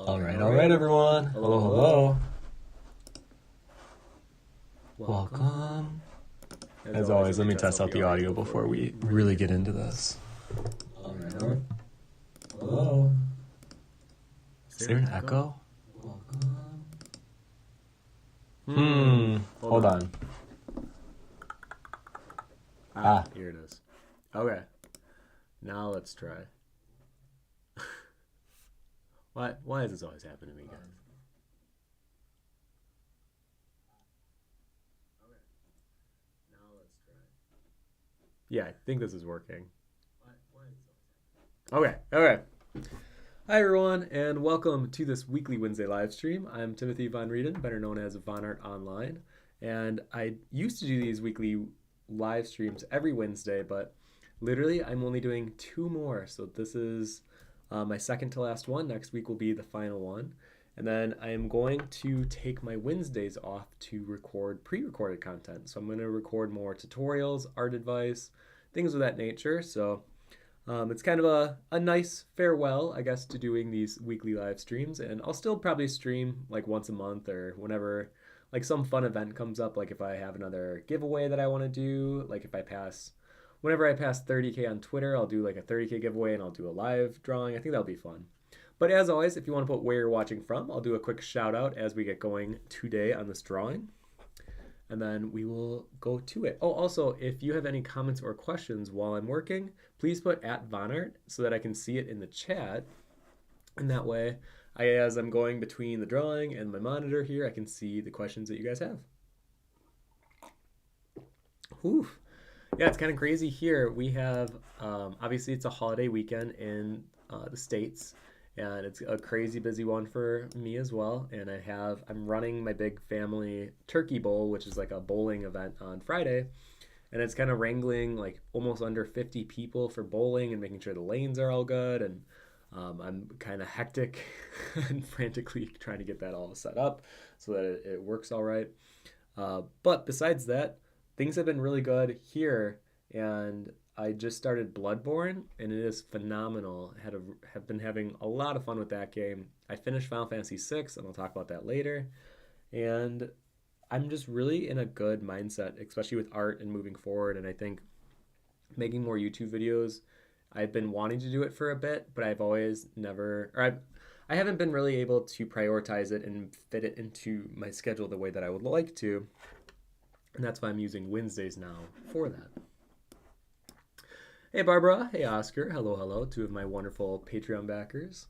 All right, everyone. Hello. Welcome. As always, let me test out the audio before we really get into this. All right. Hello. Is there an echo? Hold on. Here it is. Okay. Now let's try. Why does this always happen to me, guys? Okay. Now let's try. Yeah, I think this is working. Why is this always happening? Okay. Hi, everyone, and welcome to this weekly Wednesday live stream. I'm Timothy Von Rueden, better known as vonnart online, and I used to do these weekly live streams every Wednesday, but literally I'm only doing two more. So this is my second to last one. Next week will be the final one. And then I am going to take my Wednesdays off to record pre-recorded content. So I'm going to record more tutorials, art advice, things of that nature. So it's kind of a nice farewell, I guess, to doing these weekly live streams. And I'll still probably stream like once a month or whenever like some fun event comes up. Like if I have another giveaway that I want to do, like if I pass whenever I pass 30K on Twitter, I'll do like a 30K giveaway and I'll do a live drawing. I think that'll be fun. But as always, if you want to put where you're watching from, I'll do a quick shout out as we get going today on this drawing. And then we will go to it. Oh, also, if you have any comments or questions while I'm working, please put @vonnart so that I can see it in the chat. And that way, as I'm going between the drawing and my monitor here, I can see the questions that you guys have. Whew. Yeah, it's kind of crazy here. We have, obviously it's a holiday weekend in the States, and it's a crazy busy one for me as well. And I'm running my big family turkey bowl, which is like a bowling event on Friday. And it's kind of wrangling like almost under 50 people for bowling and making sure the lanes are all good. And I'm kind of hectic and frantically trying to get that all set up so that it works all right. But besides that, things have been really good here, and I just started Bloodborne, and it is phenomenal. Have been having a lot of fun with that game. I finished Final Fantasy VI, and I'll talk about that later. And I'm just really in a good mindset, especially with art and moving forward. And I think making more YouTube videos, I've been wanting to do it for a bit, but I've always never, or I haven't been really able to prioritize it and fit it into my schedule the way that I would like to. And that's why I'm using Wednesdays now for that. Hey, Barbara. Hey, Oscar. Hello. Two of my wonderful Patreon backers.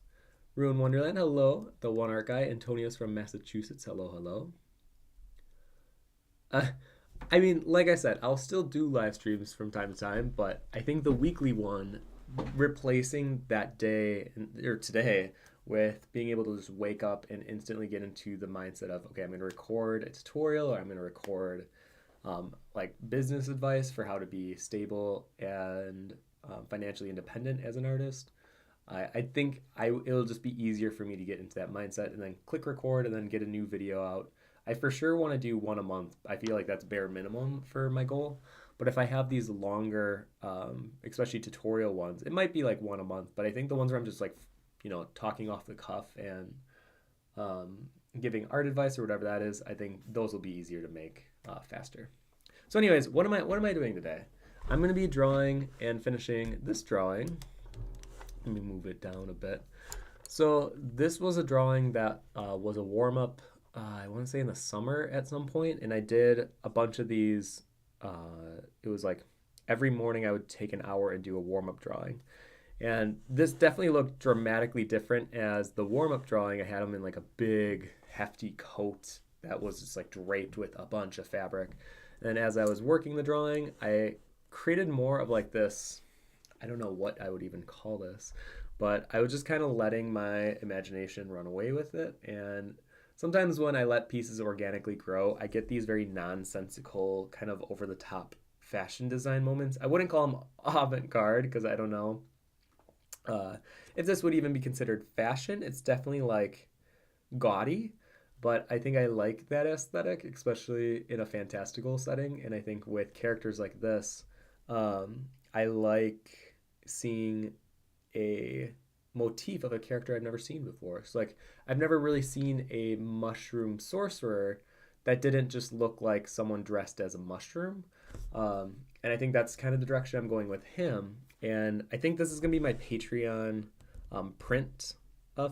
Ruin Wonderland. Hello. The One Art Guy. Antonius from Massachusetts. Hello. I mean, like I said, I'll still do live streams from time to time, but I think the weekly one, replacing that day or today with being able to just wake up and instantly get into the mindset of, okay, I'm going to record a tutorial or I'm going to record like business advice for how to be stable and financially independent as an artist. I think it'll just be easier for me to get into that mindset and then click record and then get a new video out. I for sure want to do one a month. I feel like that's bare minimum for my goal. But if I have these longer, especially tutorial ones, it might be like one a month. But I think the ones where I'm just like, talking off the cuff and giving art advice or whatever that is, I think those will be easier to make faster. So anyways, what am I doing today? I'm going to be drawing and finishing this drawing. Let me move it down a bit. So this was a drawing that was a warm-up, I want to say in the summer at some point, and I did a bunch of these. It was like every morning I would take an hour and do a warm-up drawing. And this definitely looked dramatically different as the warm-up drawing. I had them in like a big, hefty coat that was just like draped with a bunch of fabric. And as I was working the drawing, I created more of like this, I don't know what I would even call this, but I was just kind of letting my imagination run away with it. And sometimes when I let pieces organically grow, I get these very nonsensical, kind of over-the-top fashion design moments. I wouldn't call them avant-garde because I don't know if this would even be considered fashion. It's definitely like gaudy, but I think I like that aesthetic, especially in a fantastical setting. And I think with characters like this, I like seeing a motif of a character I've never seen before. So like I've never really seen a mushroom sorcerer that didn't just look like someone dressed as a mushroom. And I think that's kind of the direction I'm going with him. And I think this is going to be my Patreon print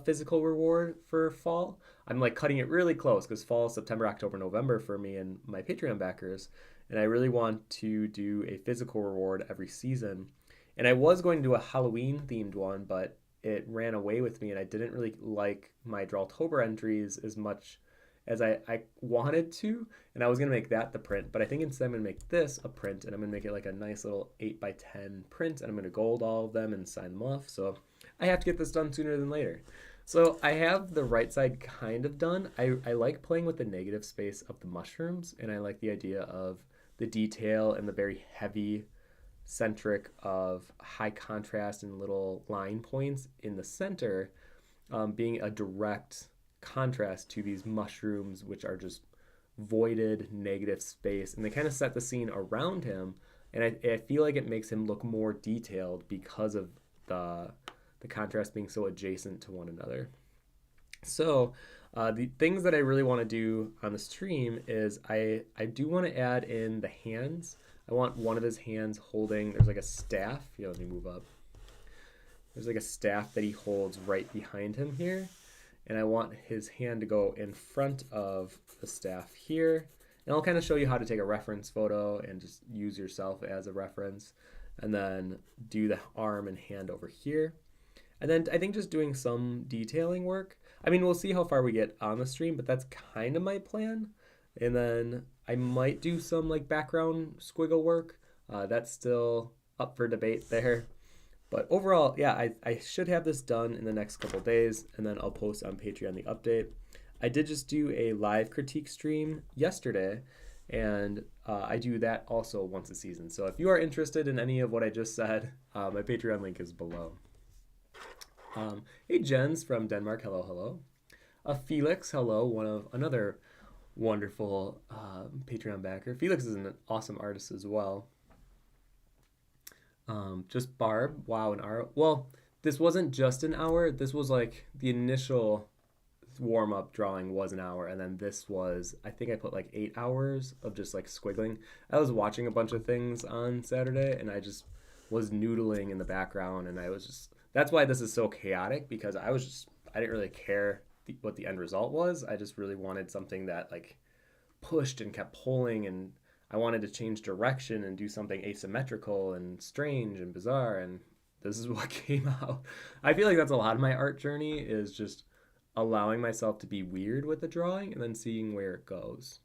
physical reward for fall. I'm like cutting it really close because fall is September, October, November for me and my Patreon backers. And I really want to do a physical reward every season. And I was going to do a Halloween themed one, but it ran away with me and I didn't really like my Drawtober entries as much as I wanted to. And I was going to make that the print, but I think instead I'm going to make this a print and I'm going to make it like a nice little 8x10 print and I'm going to gold all of them and sign them off. So I have to get this done sooner than later. So I have the right side kind of done. I like playing with the negative space of the mushrooms and I like the idea of the detail and the very heavy centric of high contrast and little line points in the center being a direct contrast to these mushrooms, which are just voided negative space, and they kind of set the scene around him. And I feel like it makes him look more detailed because of the contrast being so adjacent to one another. So the things that I really want to do on the stream is I do want to add in the hands. I want one of his hands holding, there's like a staff. Yeah, let me move up. There's like a staff that he holds right behind him here. And I want his hand to go in front of the staff here. And I'll kind of show you how to take a reference photo and just use yourself as a reference. And then do the arm and hand over here. And then I think just doing some detailing work. I mean, we'll see how far we get on the stream, but that's kind of my plan. And then I might do some like background squiggle work. That's still up for debate there. But overall, yeah, I should have this done in the next couple days, and then I'll post on Patreon the update. I did just do a live critique stream yesterday, and I do that also once a season. So if you are interested in any of what I just said, my Patreon link is below. Hey, Jens from Denmark, hello, hello. Felix, hello, another wonderful Patreon backer. Felix is an awesome artist as well. Just Barb, wow, an hour. Well, this wasn't just an hour. This was like the initial warm-up drawing was an hour, and then this was, I think I put like 8 hours of just like squiggling. I was watching a bunch of things on Saturday, and I just was noodling in the background, and I was just, that's why this is so chaotic, because I didn't really care what the end result was. I just really wanted something that like pushed and kept pulling, and I wanted to change direction and do something asymmetrical and strange and bizarre, and this is what came out. I feel like that's a lot of my art journey, is just allowing myself to be weird with the drawing and then seeing where it goes.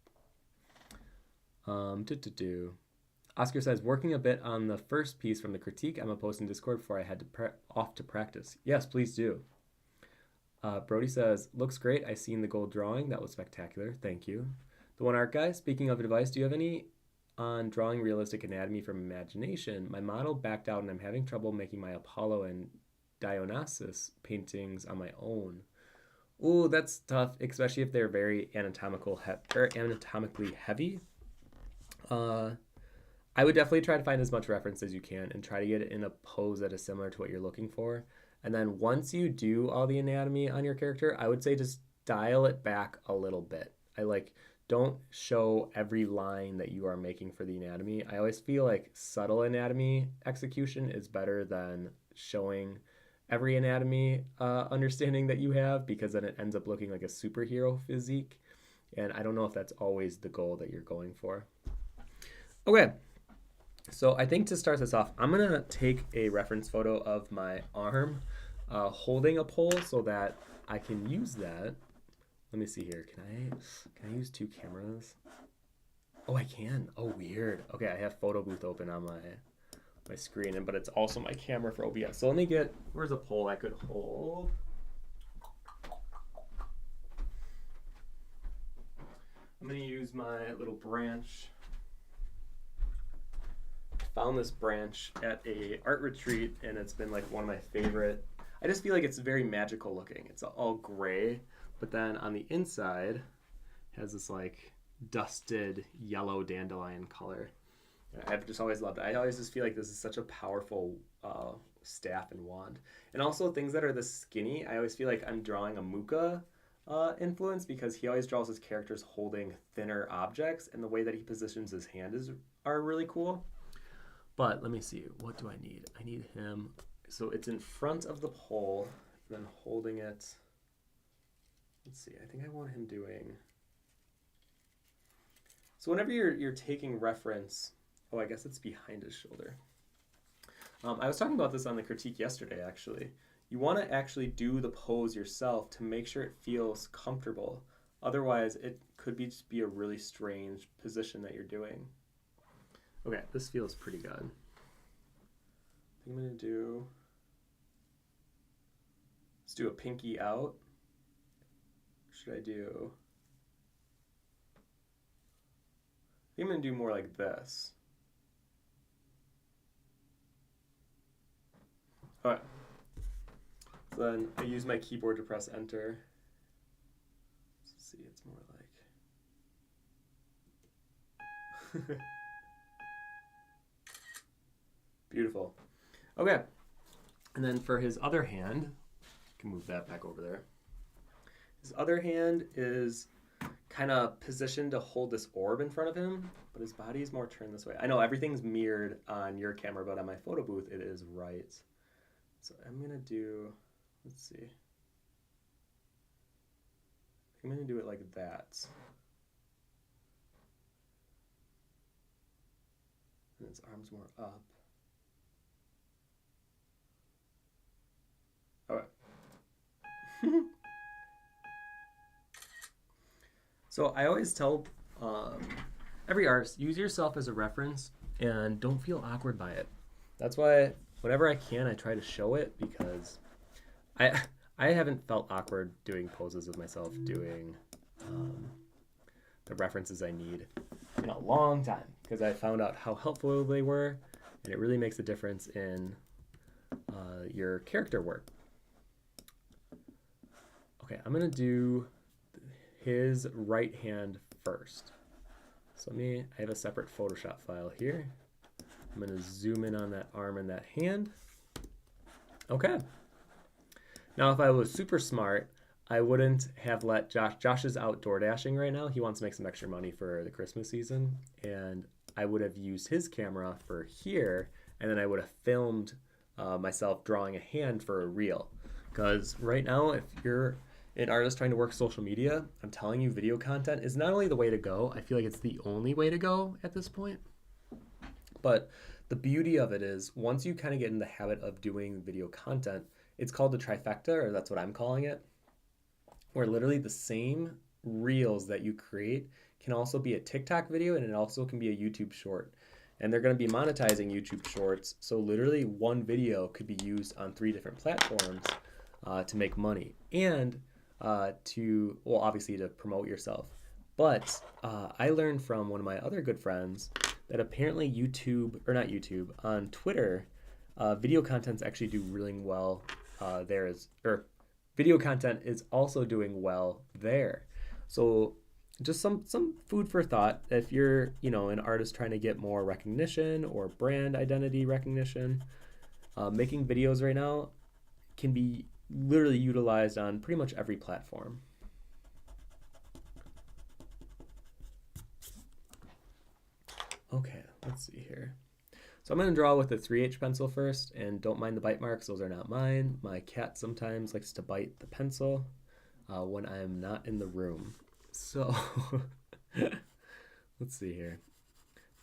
Oscar says, working a bit on the first piece from the critique I'm going to post in Discord before I had to off to practice. Yes, please do. Brody says, looks great. I seen the gold drawing. That was spectacular. Thank you. The One Art Guy, speaking of advice, do you have any on drawing realistic anatomy from imagination? My model backed out and I'm having trouble making my Apollo and Dionysus paintings on my own. Ooh, that's tough, especially if they're very anatomically heavy. I would definitely try to find as much reference as you can and try to get it in a pose that is similar to what you're looking for. And then once you do all the anatomy on your character, I would say just dial it back a little bit. Don't show every line that you are making for the anatomy. I always feel like subtle anatomy execution is better than showing every anatomy understanding that you have, because then it ends up looking like a superhero physique. And I don't know if that's always the goal that you're going for. Okay, so I think to start this off, I'm gonna take a reference photo of my arm holding a pole so that I can use that. Let me see here. Can I use two cameras? Oh, I can. Oh, weird. Okay, I have Photo Booth open on my screen, but it's also my camera for OBS. So let me get, where's a pole I could hold? I'm gonna use my little branch. Found this branch at a art retreat, and it's been like one of my favorite. I just feel like it's very magical looking. It's all gray, but then on the inside has this like dusted yellow dandelion color. I've just always loved it. I always just feel like this is such a powerful staff and wand. And also things that are this skinny, I always feel like I'm drawing a Muka influence, because he always draws his characters holding thinner objects, and the way that he positions his hand are really cool. But let me see, what do I need? I need him, so it's in front of the pole, and then holding it. Let's see, I think I want him doing. So whenever you're taking reference, oh, I guess it's behind his shoulder. I was talking about this on the critique yesterday, actually. You want to actually do the pose yourself to make sure it feels comfortable. Otherwise, it could just be a really strange position that you're doing. Okay, this feels pretty good. I think I'm going to do, let's do a pinky out. Should I do, I think I'm going to do more like this. All right. So then I use my keyboard to press enter. Let's see, it's more like. Beautiful. Okay. And then for his other hand, I can move that back over there. His other hand is kind of positioned to hold this orb in front of him, but his body is more turned this way. I know everything's mirrored on your camera, but on my photo booth, it is right. So I'm going to do, let's see. I'm going to do it like that. And his arms more up. All right. So I always tell every artist, use yourself as a reference and don't feel awkward by it. That's why whenever I can, I try to show it, because I haven't felt awkward doing poses of myself doing the references I need in a long time, because I found out how helpful they were, and it really makes a difference in your character work. Okay, I'm gonna do his right hand first. So I have a separate Photoshop file here. I'm going to zoom in on that arm and that hand. Okay. Now, if I was super smart, I wouldn't have let Josh is out door dashing right now. He wants to make some extra money for the Christmas season. And I would have used his camera for here, and then I would have filmed myself drawing a hand for a reel. Because right now, if you're an artist trying to work social media, I'm telling you, video content is not only the way to go, I feel like it's the only way to go at this point. But the beauty of it is, once you kind of get in the habit of doing video content, it's called the trifecta, or that's what I'm calling it, where literally the same reels that you create can also be a TikTok video, and it also can be a YouTube short. And they're going to be monetizing YouTube shorts, so literally one video could be used on 3 different platforms to make money, and obviously to promote yourself. But I learned from one of my other good friends that apparently on Twitter, video contents actually do really well video content is also doing well there. So just some food for thought. If you're, an artist trying to get more recognition or brand identity recognition, making videos right now can be literally utilized on pretty much every platform. Okay, let's see here. So I'm going to draw with a 3H pencil first, and don't mind the bite marks, those are not mine. My cat sometimes likes to bite the pencil when I'm not in the room. So let's see here.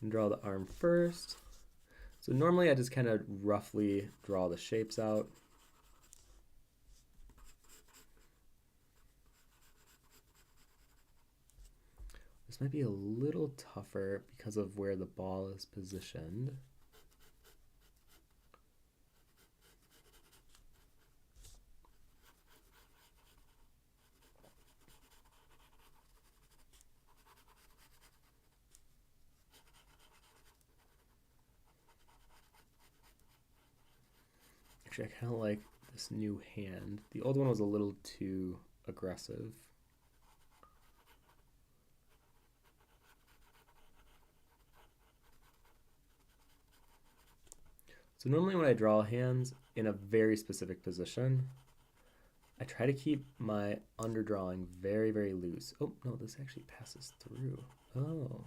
I'm going to draw the arm first. So normally I just kind of roughly draw the shapes out. This might be a little tougher because of where the ball is positioned. Actually, I kind of like this new hand. The old one was a little too aggressive. So normally when I draw hands in a very specific position, I try to keep my underdrawing very, very loose. Oh, no, this actually passes through. Oh.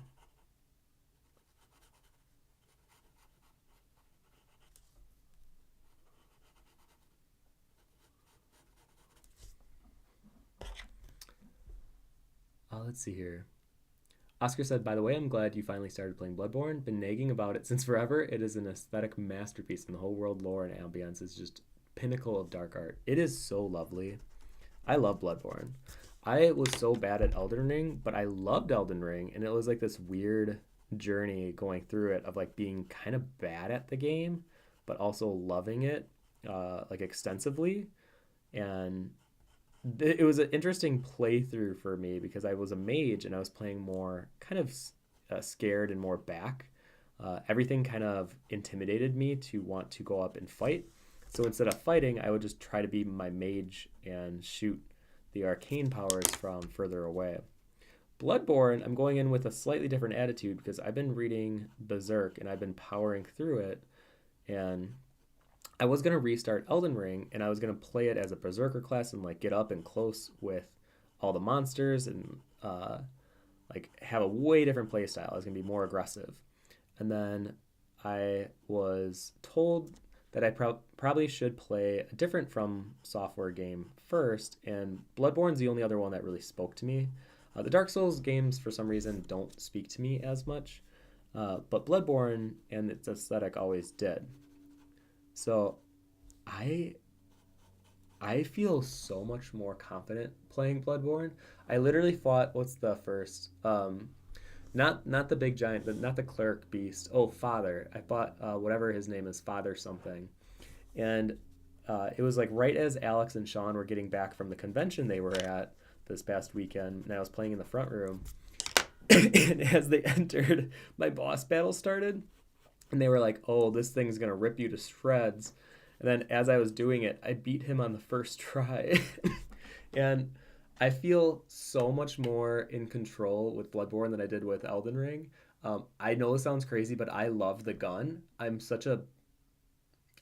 Let's see here. Oscar said, by the way, I'm glad you finally started playing Bloodborne. Been nagging about it since forever. It is an aesthetic masterpiece, and the whole world lore and ambience is just pinnacle of dark art. It is so lovely. I love Bloodborne. I was so bad at Elden Ring, but I loved Elden Ring, and it was like this weird journey going through it of like being kind of bad at the game, but also loving it like extensively. And it was an interesting playthrough for me because I was a mage and I was playing more kind of scared and more back. Everything kind of intimidated me to want to go up and fight. So instead of fighting, I would just try to be my mage and shoot the arcane powers from further away. Bloodborne, I'm going in with a slightly different attitude because I've been reading Berserk and I've been powering through it. And I was going to restart Elden Ring and I was going to play it as a Berserker class and like get up and close with all the monsters and like have a way different play style. I was going to be more aggressive. And then I was told that I probably should play a different From Software game first, and Bloodborne's the only other one that really spoke to me. The Dark Souls games, for some reason, don't speak to me as much, but Bloodborne and its aesthetic always did. So I feel so much more confident playing Bloodborne. I literally fought, what's the first? Not the big giant, not the cleric beast. Oh, Father. I fought whatever his name is, Father something. And it was like right as Alex and Sean were getting back from the convention they were at this past weekend, and I was playing in the front room. And as they entered, my boss battle started, and they were like, oh, this thing's going to rip you to shreds. And then as I was doing it, I beat him on the first try. And I feel so much more in control with Bloodborne than I did with Elden Ring. I know it sounds crazy, but I love the gun. I'm such a...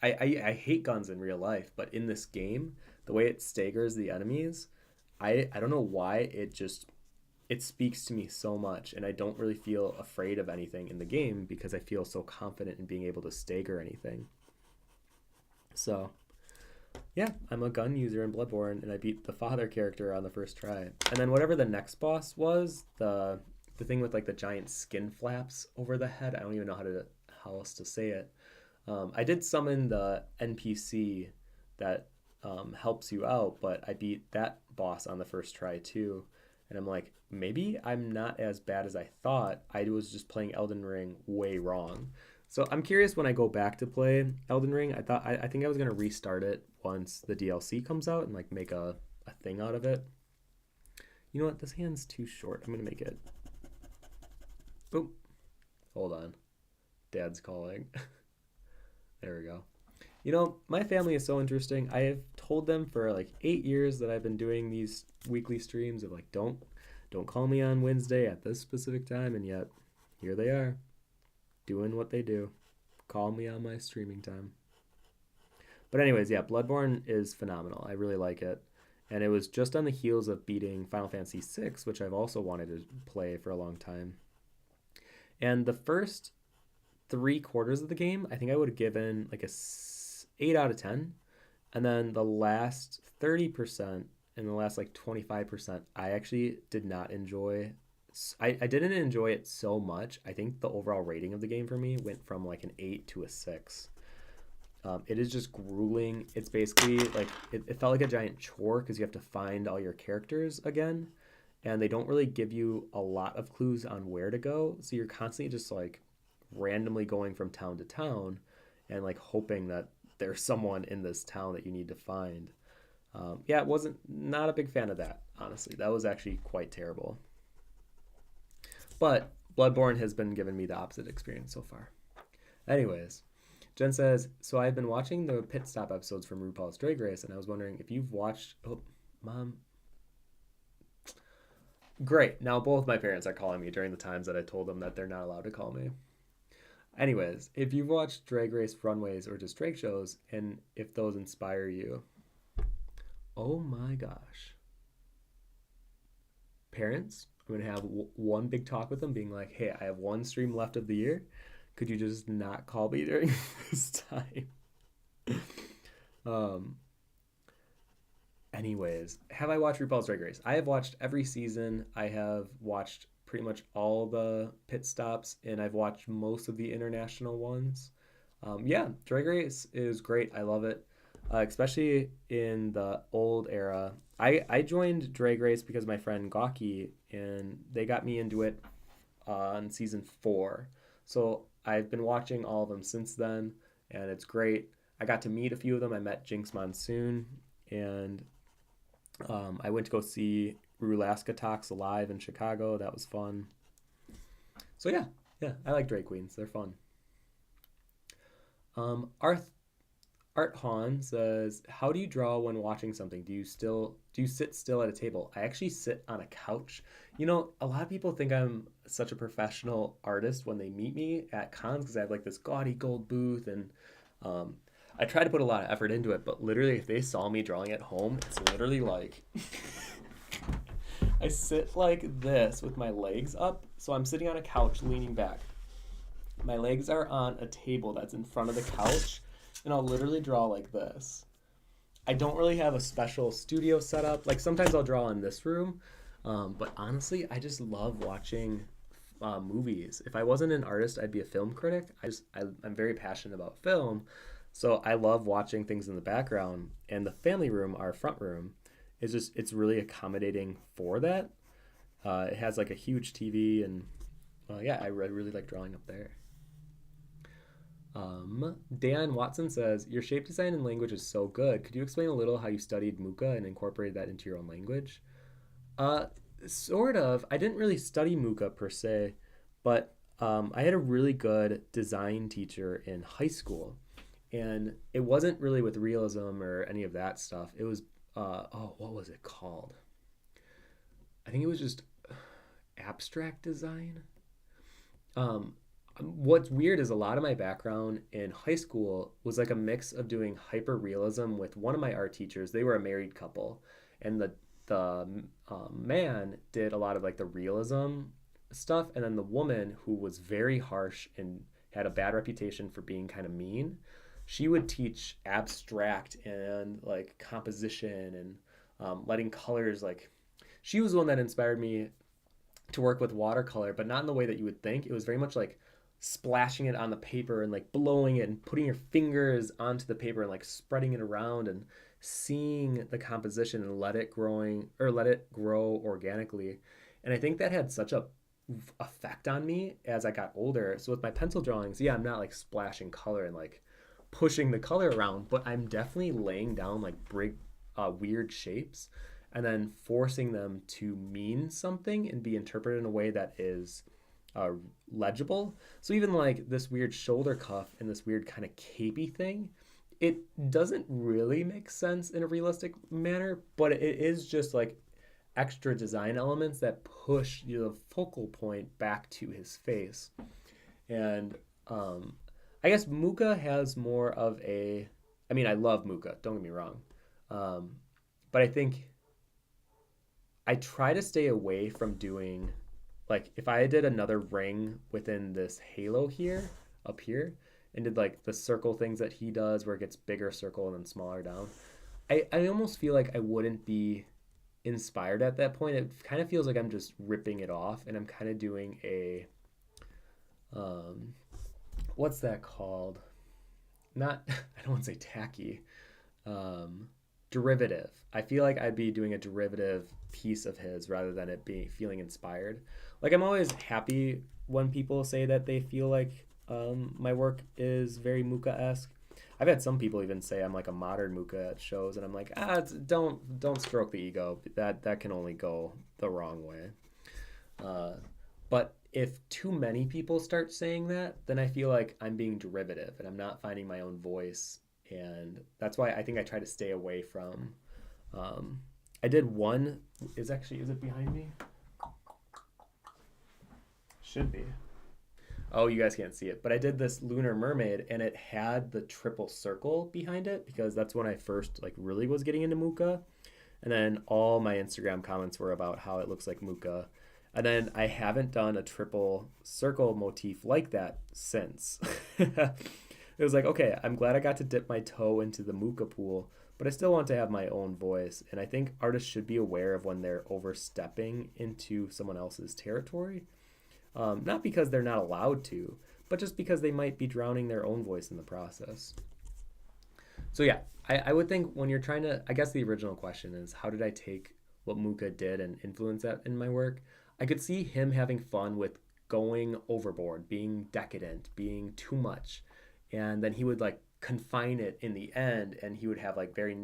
I hate guns in real life, but in this game, the way it staggers the enemies, I don't know why it speaks to me so much, and I don't really feel afraid of anything in the game because I feel so confident in being able to stagger anything. So, yeah, I'm a gun user in Bloodborne, and I beat the Father character on the first try. And then whatever the next boss was, the thing with like the giant skin flaps over the head, I don't even know how else to say it. I did summon the NPC that helps you out, but I beat that boss on the first try too. And I'm like, maybe I'm not as bad as I thought. I was just playing Elden Ring way wrong. So I'm curious when I go back to play Elden Ring. I think I was gonna restart it once the DLC comes out and like make a thing out of it. You know what? This hand's too short. I'm gonna make it. Boop. Hold on. Dad's calling. There we go. You know, my family is so interesting. I have told them for like 8 years that I've been doing these weekly streams of like, don't call me on Wednesday at this specific time, and yet here they are, doing what they do. Call me on my streaming time. But anyways, yeah, Bloodborne is phenomenal. I really like it. And it was just on the heels of beating Final Fantasy VI, which I've also wanted to play for a long time. And the first 3/4 of the game, I think I would have given like a 8 out of 10. And then the last 30% and the last like 25%, I actually did not enjoy. I didn't enjoy it so much. I think the overall rating of the game for me went from like an 8 to a 6. It is just grueling. It's basically like, it felt like a giant chore because you have to find all your characters again. And they don't really give you a lot of clues on where to go. So you're constantly just like randomly going from town to town and like hoping that there's someone in this town that you need to find. Yeah, not a big fan of that, honestly. That was actually quite terrible. But Bloodborne has been giving me the opposite experience so far. Anyways, Jen says, so I've been watching the pit stop episodes from RuPaul's Drag Race, and I was wondering if you've watched... Oh, Mom. Great. Now both my parents are calling me during the times that I told them that they're not allowed to call me. Anyways, if you've watched Drag Race runways or just drag shows, and if those inspire you, oh my gosh. Parents, I'm going to have one big talk with them being like, hey, I have one stream left of the year. Could you just not call me during this time? um, Anyways, have I watched RuPaul's Drag Race? I have watched every season. I have watched pretty much all the pit stops, and I've watched most of the international ones. Yeah, Drag Race is great. I love it, especially in the old era. I joined Drag Race because my friend Gawky, and they got me into it on season 4. So I've been watching all of them since then, and it's great. I got to meet a few of them. I met Jinx Monsoon, and I went to go see Rulaska Talks live in Chicago. That was fun. So yeah, I like drag queens. They're fun. Art Han says, "How do you draw when watching something? Do you sit still at a table?" I actually sit on a couch. A lot of people think I'm such a professional artist when they meet me at cons because I have like this gaudy gold booth, and um, I try to put a lot of effort into it. But literally, if they saw me drawing at home, it's literally like I sit like this with my legs up. So I'm sitting on a couch leaning back. My legs are on a table that's in front of the couch, and I'll literally draw like this. I don't really have a special studio setup. Like sometimes I'll draw in this room, but honestly, I just love watching movies. If I wasn't an artist, I'd be a film critic. I'm very passionate about film, so I love watching things in the background. And the family room, our front room, it's really accommodating for that. It has like a huge TV, and yeah, I really like drawing up there. Dan Watson says, your shape design and language is so good. Could you explain a little how you studied Muka and incorporated that into your own language? Sort of. I didn't really study Muka per se, but I had a really good design teacher in high school. And it wasn't really with realism or any of that stuff. It was, what was it called? I think it was just abstract design. What's weird is a lot of my background in high school was like a mix of doing hyper realism with one of my art teachers. They were a married couple, and the man did a lot of like the realism stuff, and then the woman, who was very harsh and had a bad reputation for being kind of mean, she would teach abstract and like composition and letting colors like. She was the one that inspired me to work with watercolor, but not in the way that you would think. It was very much like splashing it on the paper and like blowing it and putting your fingers onto the paper and like spreading it around and seeing the composition and let it grow organically. And I think that had such a effect on me as I got older. So with my pencil drawings, yeah, I'm not like splashing color and like pushing the color around, but I'm definitely laying down like weird shapes and then forcing them to mean something and be interpreted in a way that is legible. So even like this weird shoulder cuff and this weird kind of capey thing, it doesn't really make sense in a realistic manner, but it is just like extra design elements that push the focal point back to his face. And I guess Muka has more of a. I mean, I love Muka. Don't get me wrong, but I think I try to stay away from doing like if I did another ring within this halo here, up here, and did like the circle things that he does where it gets bigger circle and then smaller down, I almost feel like I wouldn't be inspired at that point. It kind of feels like I'm just ripping it off and I'm kind of doing a, what's that called? Not, I don't want to say tacky, derivative. I feel like I'd be doing a derivative piece of his rather than it being feeling inspired. Like I'm always happy when people say that they feel like my work is very Muka-esque. I've had some people even say I'm like a modern Muka at shows, and I'm like, don't stroke the ego. That can only go the wrong way. But if too many people start saying that, then I feel like I'm being derivative and I'm not finding my own voice, and that's why I think I try to stay away from. I did one. Is it behind me? Should be. Oh, you guys can't see it, but I did this lunar mermaid, and it had the triple circle behind it because that's when I first like really was getting into Muka. And then all my Instagram comments were about how it looks like Muka. And then I haven't done a triple circle motif like that since. It was like, okay, I'm glad I got to dip my toe into the Muka pool, but I still want to have my own voice. And I think artists should be aware of when they're overstepping into someone else's territory. Not because they're not allowed to, but just because they might be drowning their own voice in the process. So yeah, I would think when you're trying to, I guess the original question is, how did I take what Muka did and influence that in my work? I could see him having fun with going overboard, being decadent, being too much. And then he would like confine it in the end, and he would have like very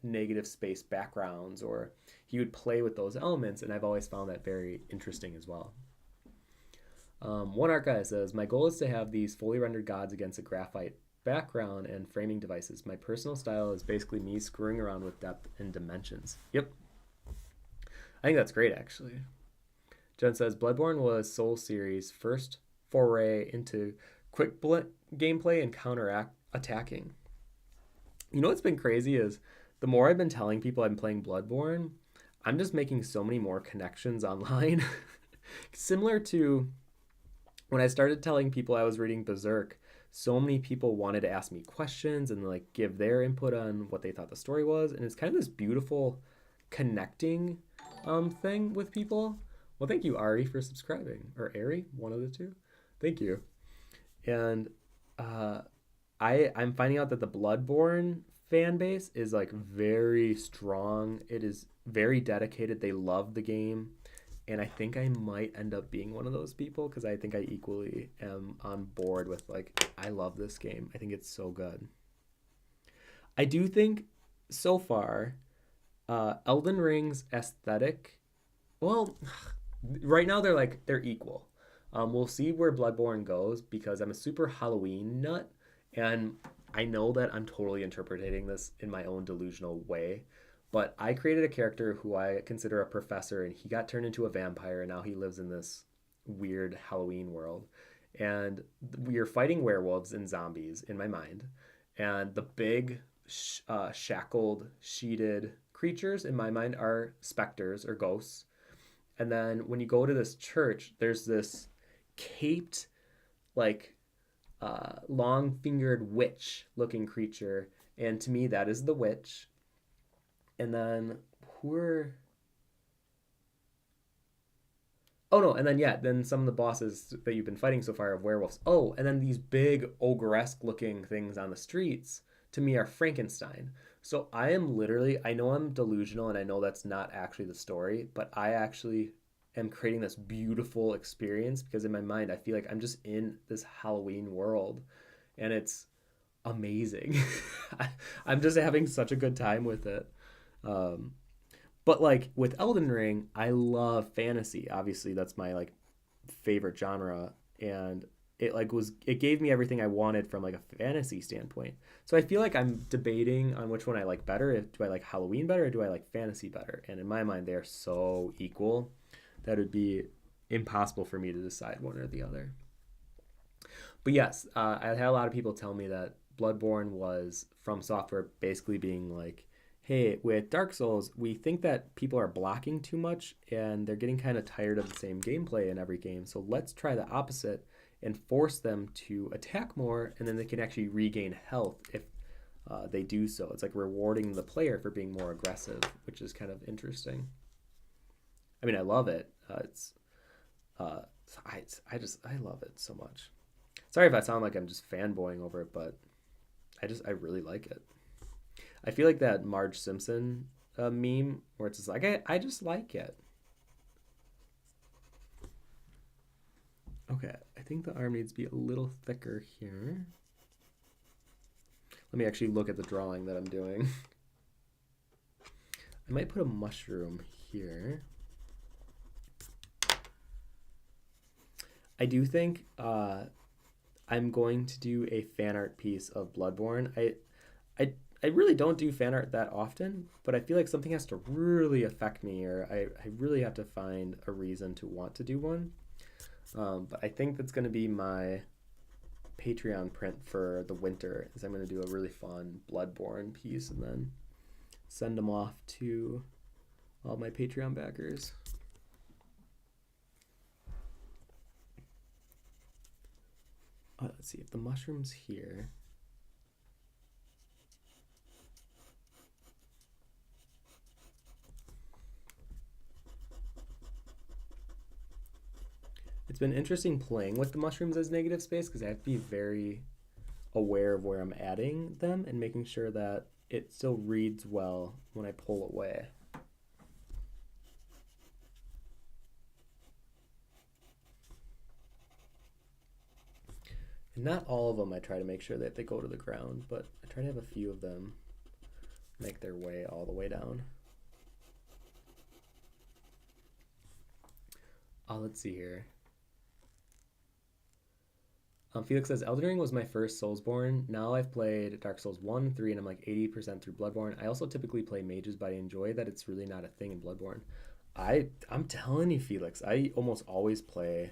negative space backgrounds, or he would play with those elements. And I've always found that very interesting as well. One art guy says, my goal is to have these fully rendered gods against a graphite background and framing devices. My personal style is basically me screwing around with depth and dimensions. Yep. I think that's great, actually. Jen says, Bloodborne was Soul Series' first foray into quick gameplay and counter attacking. You know what's been crazy is the more I've been telling people I'm playing Bloodborne, I'm just making so many more connections online. Similar to when I started telling people I was reading Berserk, so many people wanted to ask me questions and like give their input on what they thought the story was. And it's kind of this beautiful connecting thing with people. Well, thank you, Ari, for subscribing. Or Ari, one of the two. Thank you. And I'm finding out that the Bloodborne fan base is like very strong. It is very dedicated. They love the game. And I think I might end up being one of those people because I think I equally am on board with like, I love this game. I think it's so good. I do think so far, Elden Ring's aesthetic, well, right now they're equal. We'll see where Bloodborne goes because I'm a super Halloween nut, and I know that I'm totally interpreting this in my own delusional way. But I created a character who I consider a professor, and he got turned into a vampire, and now he lives in this weird Halloween world. And we are fighting werewolves and zombies in my mind. And the big, shackled, sheeted creatures in my mind are specters or ghosts. And then when you go to this church, there's this caped, like, long-fingered witch-looking creature. And to me, that is the witch. And then then some of the bosses that you've been fighting so far are werewolves. Oh, and then these big ogre-esque looking things on the streets to me are Frankenstein. So I know I'm delusional and I know that's not actually the story, but I actually am creating this beautiful experience because in my mind I feel like I'm just in this Halloween world and it's amazing. I'm just having such a good time with it. But like with Elden Ring, I love fantasy. Obviously, that's my like favorite genre, and it gave me everything I wanted from like a fantasy standpoint. So I feel like I'm debating on which one I like better. Do I like Halloween better or do I like fantasy better? And in my mind, they're so equal that it would be impossible for me to decide one or the other. But yes, I had a lot of people tell me that Bloodborne was From Software basically being like, hey, with Dark Souls, we think that people are blocking too much and they're getting kind of tired of the same gameplay in every game. So let's try the opposite and force them to attack more, and then they can actually regain health if they do so. It's like rewarding the player for being more aggressive, which is kind of interesting. I mean, I love it. I love it so much. Sorry if I sound like I'm just fanboying over it, but I really like it. I feel like that Marge Simpson meme where it's just like, I just like it. Okay, I think the arm needs to be a little thicker here. Let me actually look at the drawing that I'm doing. I might put a mushroom here. I do think I'm going to do a fan art piece of Bloodborne. I really don't do fan art that often, but I feel like something has to really affect me, or I really have to find a reason to want to do one. But I think that's going to be my Patreon print for the winter, is I'm going to do a really fun Bloodborne piece and then send them off to all my Patreon backers. Let's see if the mushroom's here. It's been interesting playing with the mushrooms as negative space because I have to be very aware of where I'm adding them and making sure that it still reads well when I pull away. And not all of them I try to make sure that they go to the ground, but I try to have a few of them make their way all the way down. Let's see here. Felix says, Elden Ring was my first Soulsborne. Now I've played Dark Souls 1, 3, and I'm like 80% through Bloodborne. I also typically play mages, but I enjoy that it's really not a thing in Bloodborne. I'm telling you, Felix, I almost always play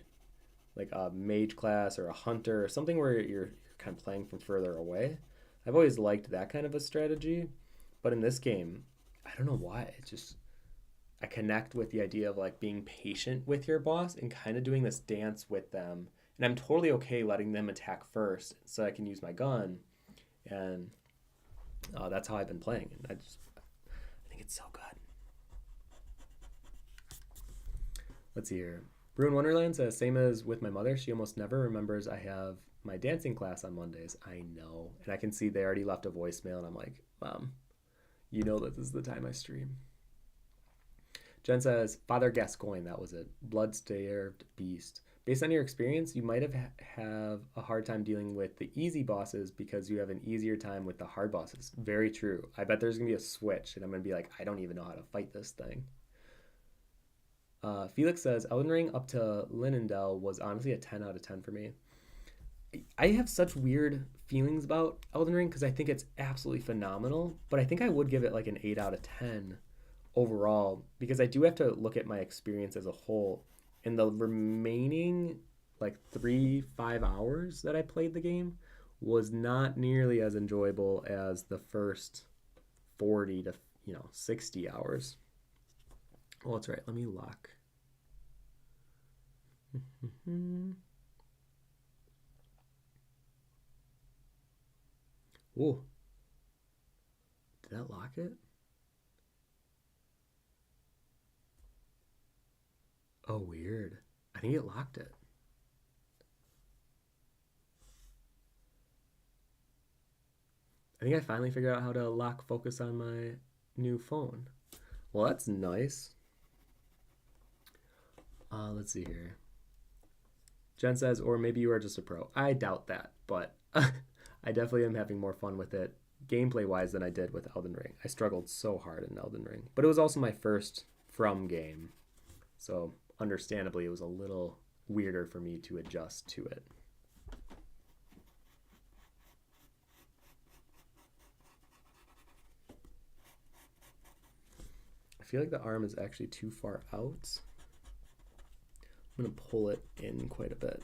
like a mage class or a hunter or something where you're kind of playing from further away. I've always liked that kind of a strategy. But in this game, I don't know why. It's just, I connect with the idea of like being patient with your boss and kind of doing this dance with them. And I'm totally okay letting them attack first so I can use my gun. And that's how I've been playing. And I think it's so good. Let's see here. Ruin Wonderland says, same as with my mother. She almost never remembers I have my dancing class on Mondays. I know. And I can see they already left a voicemail. And I'm like, Mom, you know that this is the time I stream. Jen says, Father Gascoigne, that was it. Blood-starved beast. Based on your experience, you might have a hard time dealing with the easy bosses because you have an easier time with the hard bosses. Very true. I bet there's going to be a switch, and I'm going to be like, I don't even know how to fight this thing. Felix says, Elden Ring up to Linendel was honestly a 10 out of 10 for me. I have such weird feelings about Elden Ring because I think it's absolutely phenomenal, but I think I would give it like an 8 out of 10 overall because I do have to look at my experience as a whole. In the remaining like 3-5 hours that I played the game was not nearly as enjoyable as the first 40 to 60 hours. Well, that's right. Let me lock. Whoa. Did that lock it? Oh, weird. I think it locked it. I think I finally figured out how to lock focus on my new phone. Well, that's nice. Let's see here. Jen says, or maybe you are just a pro. I doubt that, but I definitely am having more fun with it gameplay-wise than I did with Elden Ring. I struggled so hard in Elden Ring. But it was also my first From game. So understandably, it was a little weirder for me to adjust to it. I feel like the arm is actually too far out. I'm going to pull it in quite a bit.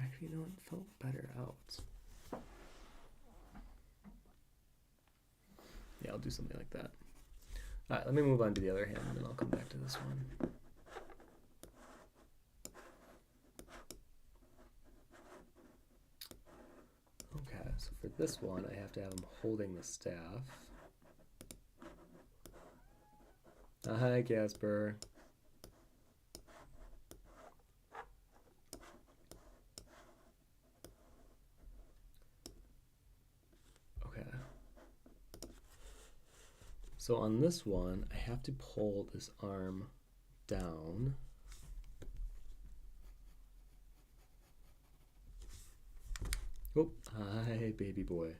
Actually, no, it felt better out. Yeah, I'll do something like that. All right, let me move on to the other hand, and then I'll come back to this one. Okay, so for this one, I have to have him holding the staff. Hi, Casper. So on this one, I have to pull this arm down. Oh, hi, baby boy.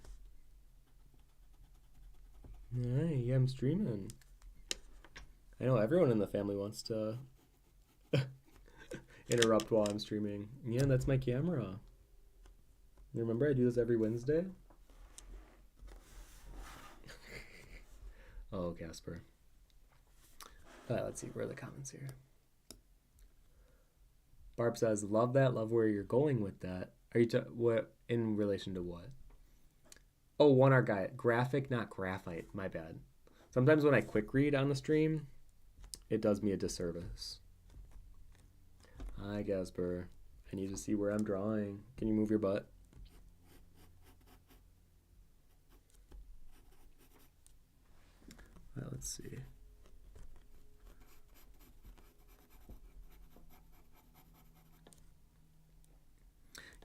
Hi, yeah, I'm streaming. I know everyone in the family wants to interrupt while I'm streaming. Yeah, that's my camera. You remember I do this every Wednesday? Oh, Casper. Let's see, where are the comments here? Barb says, love that, love where you're going with that. Are you what in relation to what? Oh, one art guy. Graphic, not graphite. My bad. Sometimes when I quick read on the stream, it does me a disservice. Hi, Gasper. I need to see where I'm drawing. Can you move your butt? Let's see.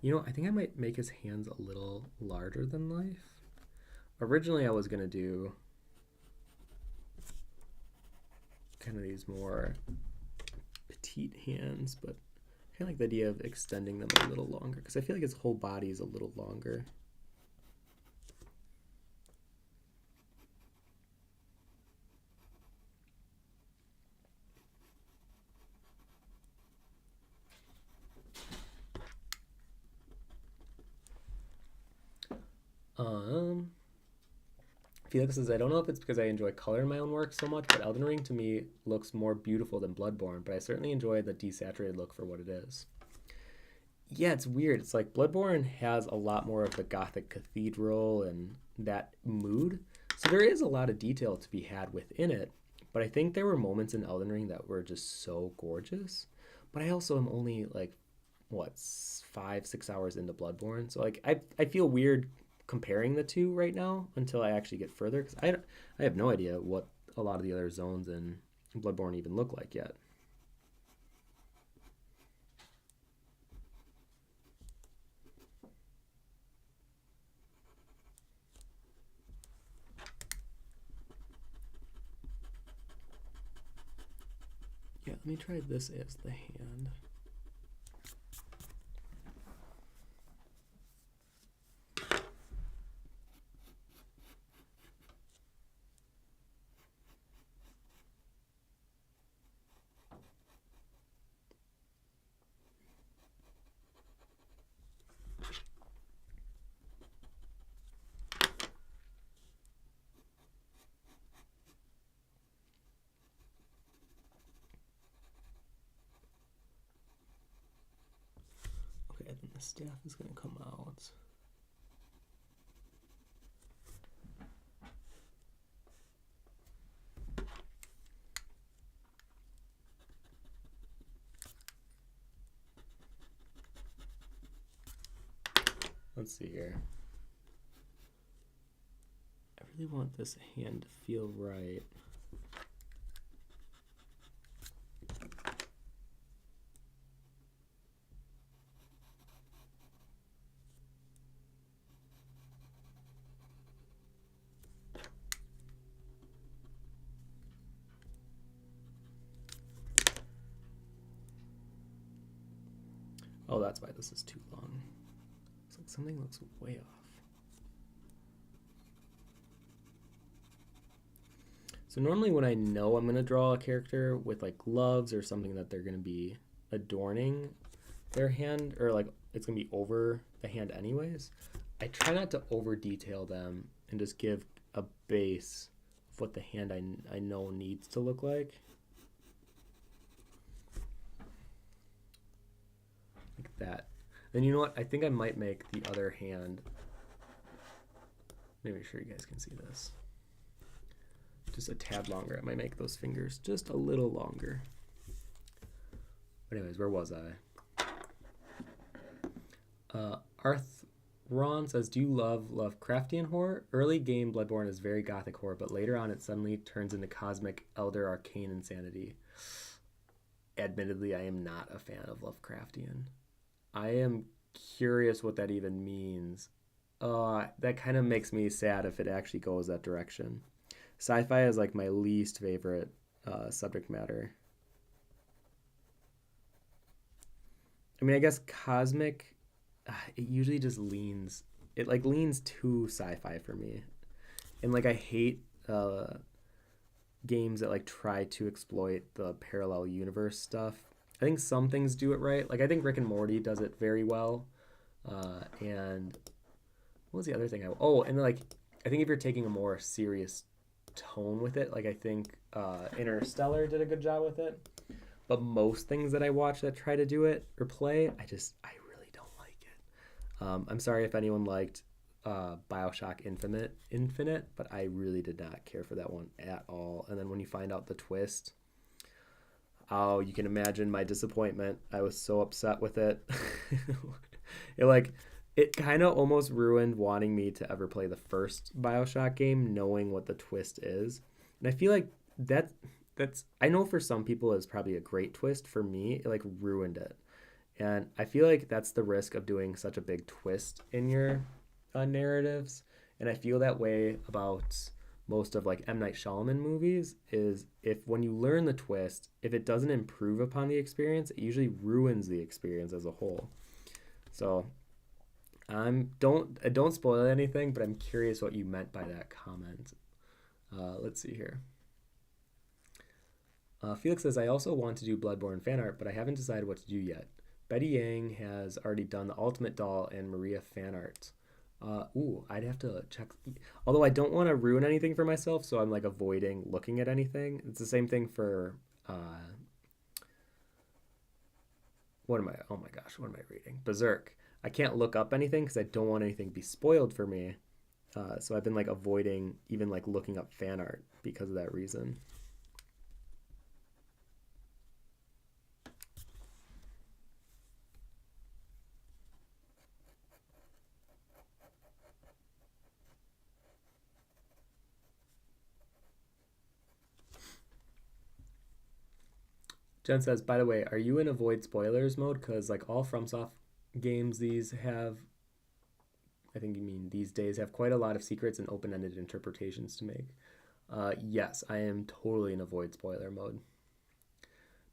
You know, I think I might make his hands a little larger than life. Originally, I was going to do kind of these more petite hands, but I kind of like the idea of extending them a little longer because I feel like his whole body is a little longer. Felix says, I don't know if it's because I enjoy color in my own work so much, but Elden Ring to me looks more beautiful than Bloodborne, but I certainly enjoy the desaturated look for what it is. Yeah, it's weird. It's like Bloodborne has a lot more of the Gothic cathedral and that mood. So there is a lot of detail to be had within it, but I think there were moments in Elden Ring that were just so gorgeous. But I also am only like, what, 5-6 hours into Bloodborne. So like I feel weird comparing the two right now until I actually get further because I have no idea what a lot of the other zones in Bloodborne even look like yet. Yeah, let me try this as the hand. Okay, then the staff is going to come out. Let's see here. I really want this hand to feel right. Oh, that's why this is too long. It's like something looks way off. So normally when I know I'm going to draw a character with like gloves or something that they're going to be adorning their hand, or like it's going to be over the hand anyways, I try not to over detail them and just give a base of what the hand I know needs to look like. Like that. Then you know what? I think I might make the other hand. Let me make sure you guys can see this. Just a tad longer. I might make those fingers just a little longer. But anyways, where was I? Ron says, do you love Lovecraftian horror? Early game Bloodborne is very gothic horror, but later on it suddenly turns into cosmic, elder, arcane insanity. Admittedly, I am not a fan of Lovecraftian. I am curious what that even means. That kind of makes me sad if it actually goes that direction. Sci-fi is like my least favorite subject matter. I mean, I guess cosmic, it usually just leans, it like leans too sci-fi for me. And like I hate games that like try to exploit the parallel universe stuff. I think some things do it right. Like I think Rick and Morty does it very well. And what was the other thing? And like I think if you're taking a more serious tone with it, like I think Interstellar did a good job with it. But most things that I watch that try to do it or play, I really don't like it. I'm sorry if anyone liked Bioshock Infinite, but I really did not care for that one at all. And then when you find out the twist, oh, you can imagine my disappointment. I was so upset with it. It kind of almost ruined wanting me to ever play the first Bioshock game, knowing what the twist is. And I feel like that's I know for some people it's probably a great twist. For me, it like ruined it. And I feel like that's the risk of doing such a big twist in your narratives. And I feel that way about most of like M. Night Shyamalan movies is if when you learn the twist, if it doesn't improve upon the experience, it usually ruins the experience as a whole. So don't spoil anything, but I'm curious what you meant by that comment. Let's see here. Felix says, I also want to do Bloodborne fan art, but I haven't decided what to do yet. Betty Yang has already done the Ultimate Doll and Maria fan art. I'd have to check. Although I don't want to ruin anything for myself, so I'm like avoiding looking at anything. It's the same thing for, what am I reading? Berserk. I can't look up anything because I don't want anything to be spoiled for me. So I've been like avoiding even like looking up fan art because of that reason. Jen says, by the way, are you in avoid spoilers mode? Because like all FromSoft games these have, I think you mean these days, have quite a lot of secrets and open-ended interpretations to make. Yes, I am totally in avoid spoiler mode.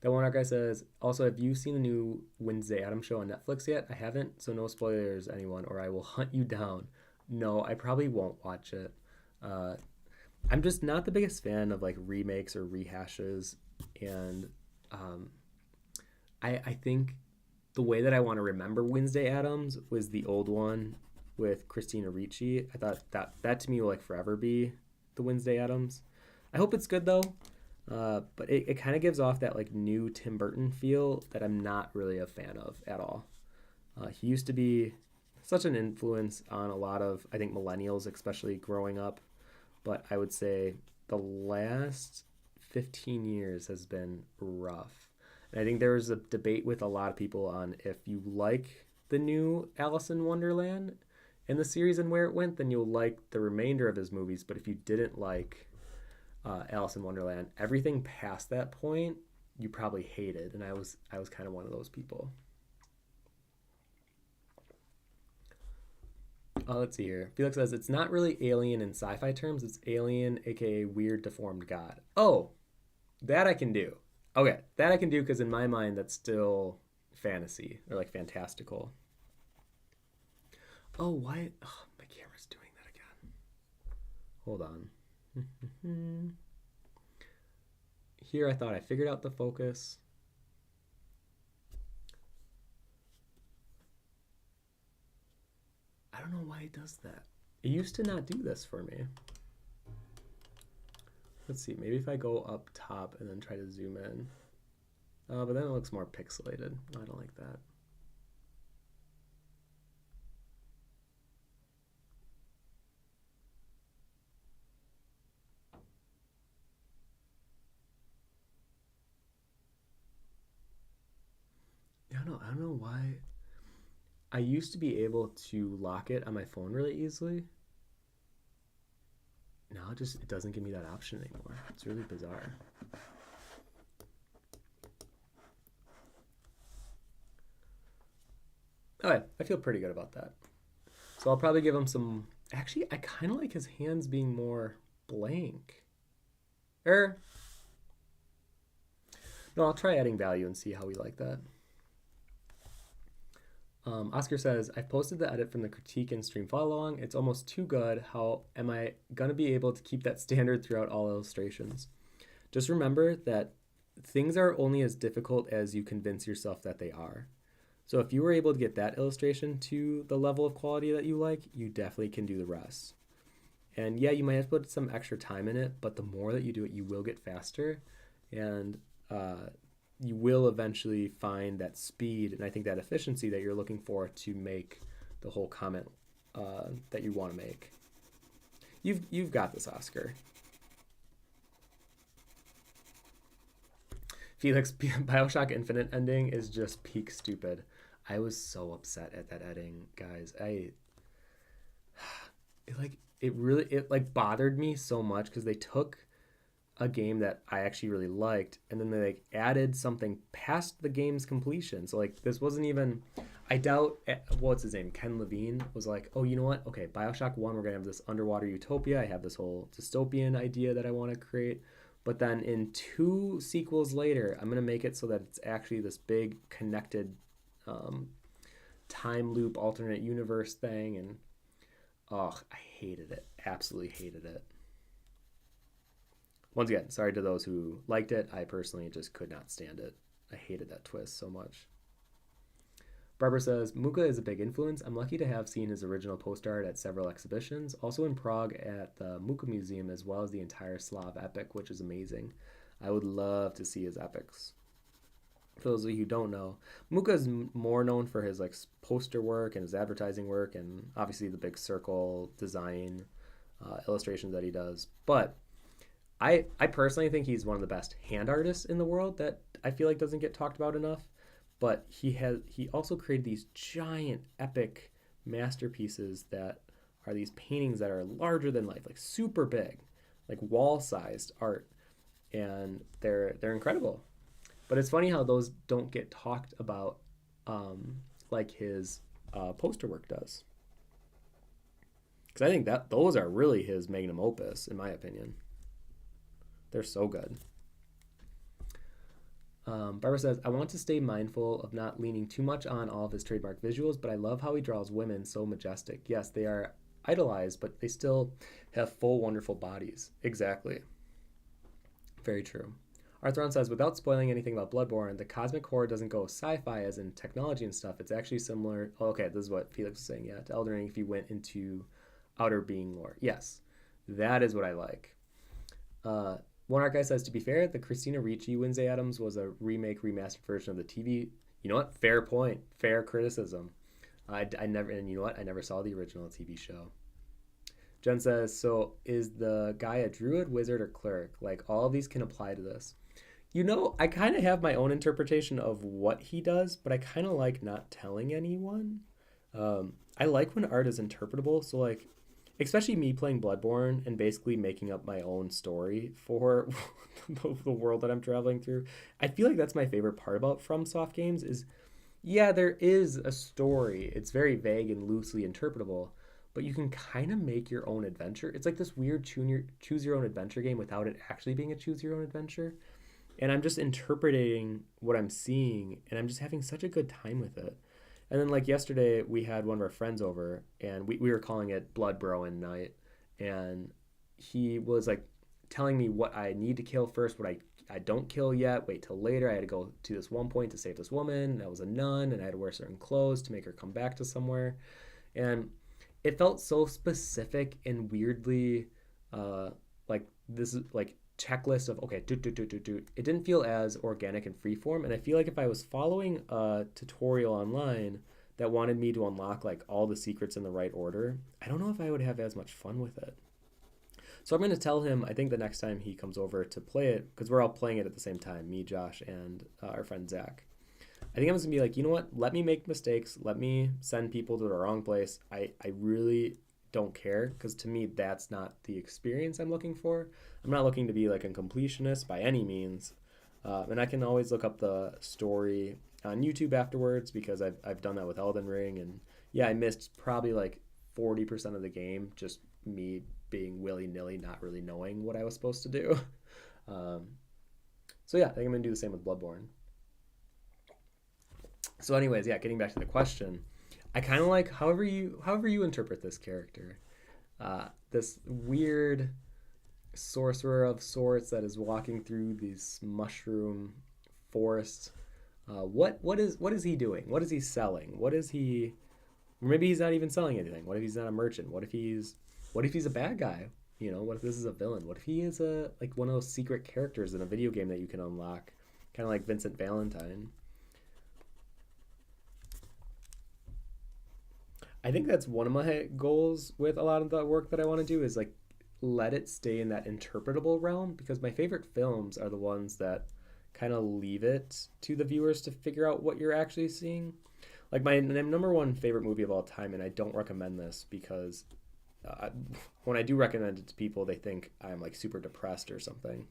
That one guy says, also, have you seen the new Wednesday Addams show on Netflix yet? I haven't, so no spoilers, anyone, or I will hunt you down. No, I probably won't watch it. I'm just not the biggest fan of like remakes or rehashes, and I think the way that I want to remember Wednesday Addams was the old one with Christina Ricci. I thought that to me will like forever be the Wednesday Addams. I hope it's good though, but it kind of gives off that like new Tim Burton feel that I'm not really a fan of at all. He used to be such an influence on a lot of, I think, millennials, especially growing up, but I would say the last 15 years has been rough. And I think there was a debate with a lot of people on if you like the new Alice in Wonderland and the series and where it went, then you'll like the remainder of his movies. But if you didn't like Alice in Wonderland, everything past that point you probably hated. And I was kind of one of those people. Let's see here. Felix says, it's not really alien in sci-fi terms. It's alien, aka weird, deformed god. Oh, that I can do. Okay, that I can do because in my mind that's still fantasy or like fantastical. Oh, why? Oh, my camera's doing that again. Hold on. Here I thought I figured out the focus. I don't know why it does that. It used to not do this for me. Let's see, maybe if I go up top and then try to zoom in. But then it looks more pixelated. I don't like that. I don't know why. I used to be able to lock it on my phone really easily. Now it doesn't give me that option anymore. It's really bizarre. Okay, I feel pretty good about that. So I'll probably give him some. Actually, I kind of like his hands being more blank. No, I'll try adding value and see how we like that. Oscar says, I've posted the edit from the critique and stream follow along. It's almost too good. How am I going to be able to keep that standard throughout all illustrations? just remember that things are only as difficult as you convince yourself that they are. So if you were able to get that illustration to the level of quality that you like, you definitely can do the rest. And yeah, you might have to put some extra time in it, but the more that you do it, you will get faster, and you will eventually find that speed and I think that efficiency that you're looking for to make the whole comment that you want to make. You've got this, Oscar. Felix, Bioshock Infinite ending is just peak stupid. I was so upset at that ending, guys. It bothered me so much because they took a game that I actually really liked and then they like added something past the game's completion. So like this wasn't even, I doubt, what's his name, Ken Levine was like, oh, you know what? Okay, Bioshock 1, we're gonna have this underwater utopia. I have this whole dystopian idea that I want to create. But then in 2 sequels later, I'm gonna make it so that it's actually this big connected time loop alternate universe thing, and I hated it. Absolutely hated it. Once again, sorry to those who liked it. I personally just could not stand it. I hated that twist so much. Barbara says, Muka is a big influence. I'm lucky to have seen his original post art at several exhibitions, also in Prague at the Muka Museum, as well as the entire Slav epic, which is amazing. I would love to see his epics. For those of you who don't know, Muka is more known for his like poster work and his advertising work, and obviously the big circle design illustrations that he does. But I personally think he's one of the best hand artists in the world that I feel like doesn't get talked about enough. But he also created these giant epic masterpieces that are these paintings that are larger than life, like super big, like wall-sized art, and they're incredible. But it's funny how those don't get talked about like his poster work does. Because I think that those are really his magnum opus, in my opinion. They're so good. Barbara says, I want to stay mindful of not leaning too much on all of his trademark visuals, but I love how he draws women so majestic. Yes, they are idolized, but they still have full, wonderful bodies. Exactly. Very true. Arthron says, without spoiling anything about Bloodborne, the cosmic horror doesn't go sci-fi as in technology and stuff. It's actually similar. Oh, okay, this is what Felix was saying. Yeah, to Elden Ring if you went into outer being lore. Yes, that is what I like. One art guy says, to be fair, the Christina Ricci Wednesday Addams was a remastered version of the TV. You know what? Fair point. Fair criticism. I never, and you know what? I never saw the original TV show. Jen says, so is the guy a druid, wizard, or cleric? Like, all of these can apply to this. You know, I kind of have my own interpretation of what he does, but I kind of like not telling anyone. I like when art is interpretable, so like, especially me playing Bloodborne and basically making up my own story for the world that I'm traveling through. I feel like that's my favorite part about FromSoft games is, yeah, there is a story. It's very vague and loosely interpretable, but you can kind of make your own adventure. It's like this weird choose your own adventure game without it actually being a choose your own adventure. And I'm just interpreting what I'm seeing, and I'm just having such a good time with it. And then like yesterday, we had one of our friends over, and we were calling it Blood Broin Night, and he was like telling me what I need to kill first, what I don't kill yet, wait till later. I had to go to this one point to save this woman. That was a nun, and I had to wear certain clothes to make her come back to somewhere. And it felt so specific and weirdly like this is like checklist of okay, do. It didn't feel as organic and freeform, and I feel like if I was following a tutorial online that wanted me to unlock like all the secrets in the right order, I don't know if I would have as much fun with it. So I'm going to tell him, I think the next time he comes over to play it, because we're all playing it at the same time, me, Josh, and our friend Zach. I think I'm just going to be like, you know what, let me make mistakes, let me send people to the wrong place. I really don't care, because to me that's not the experience I'm looking for. I'm not looking to be like a completionist by any means, and I can always look up the story on YouTube afterwards, because I've done that with Elden Ring, and yeah, I missed probably like 40% of the game, just me being willy-nilly, not really knowing what I was supposed to do. So yeah, I think I'm gonna do the same with Bloodborne. So anyways, yeah, getting back to the question, I kind of like however you interpret this character, this weird sorcerer of sorts that is walking through these mushroom forests. What is he doing? What is he selling? What is he? Or maybe he's not even selling anything. What if he's not a merchant? What if he's a bad guy? What if this is a villain? What if he is a like one of those secret characters in a video game that you can unlock, kind of like Vincent Valentine? I think that's one of my goals with a lot of the work that I want to do is like let it stay in that interpretable realm because my favorite films are the ones that kind of leave it to the viewers to figure out what you're actually seeing. Like my number one favorite movie of all time, and I don't recommend this because when I do recommend it to people, they think I'm like super depressed or something.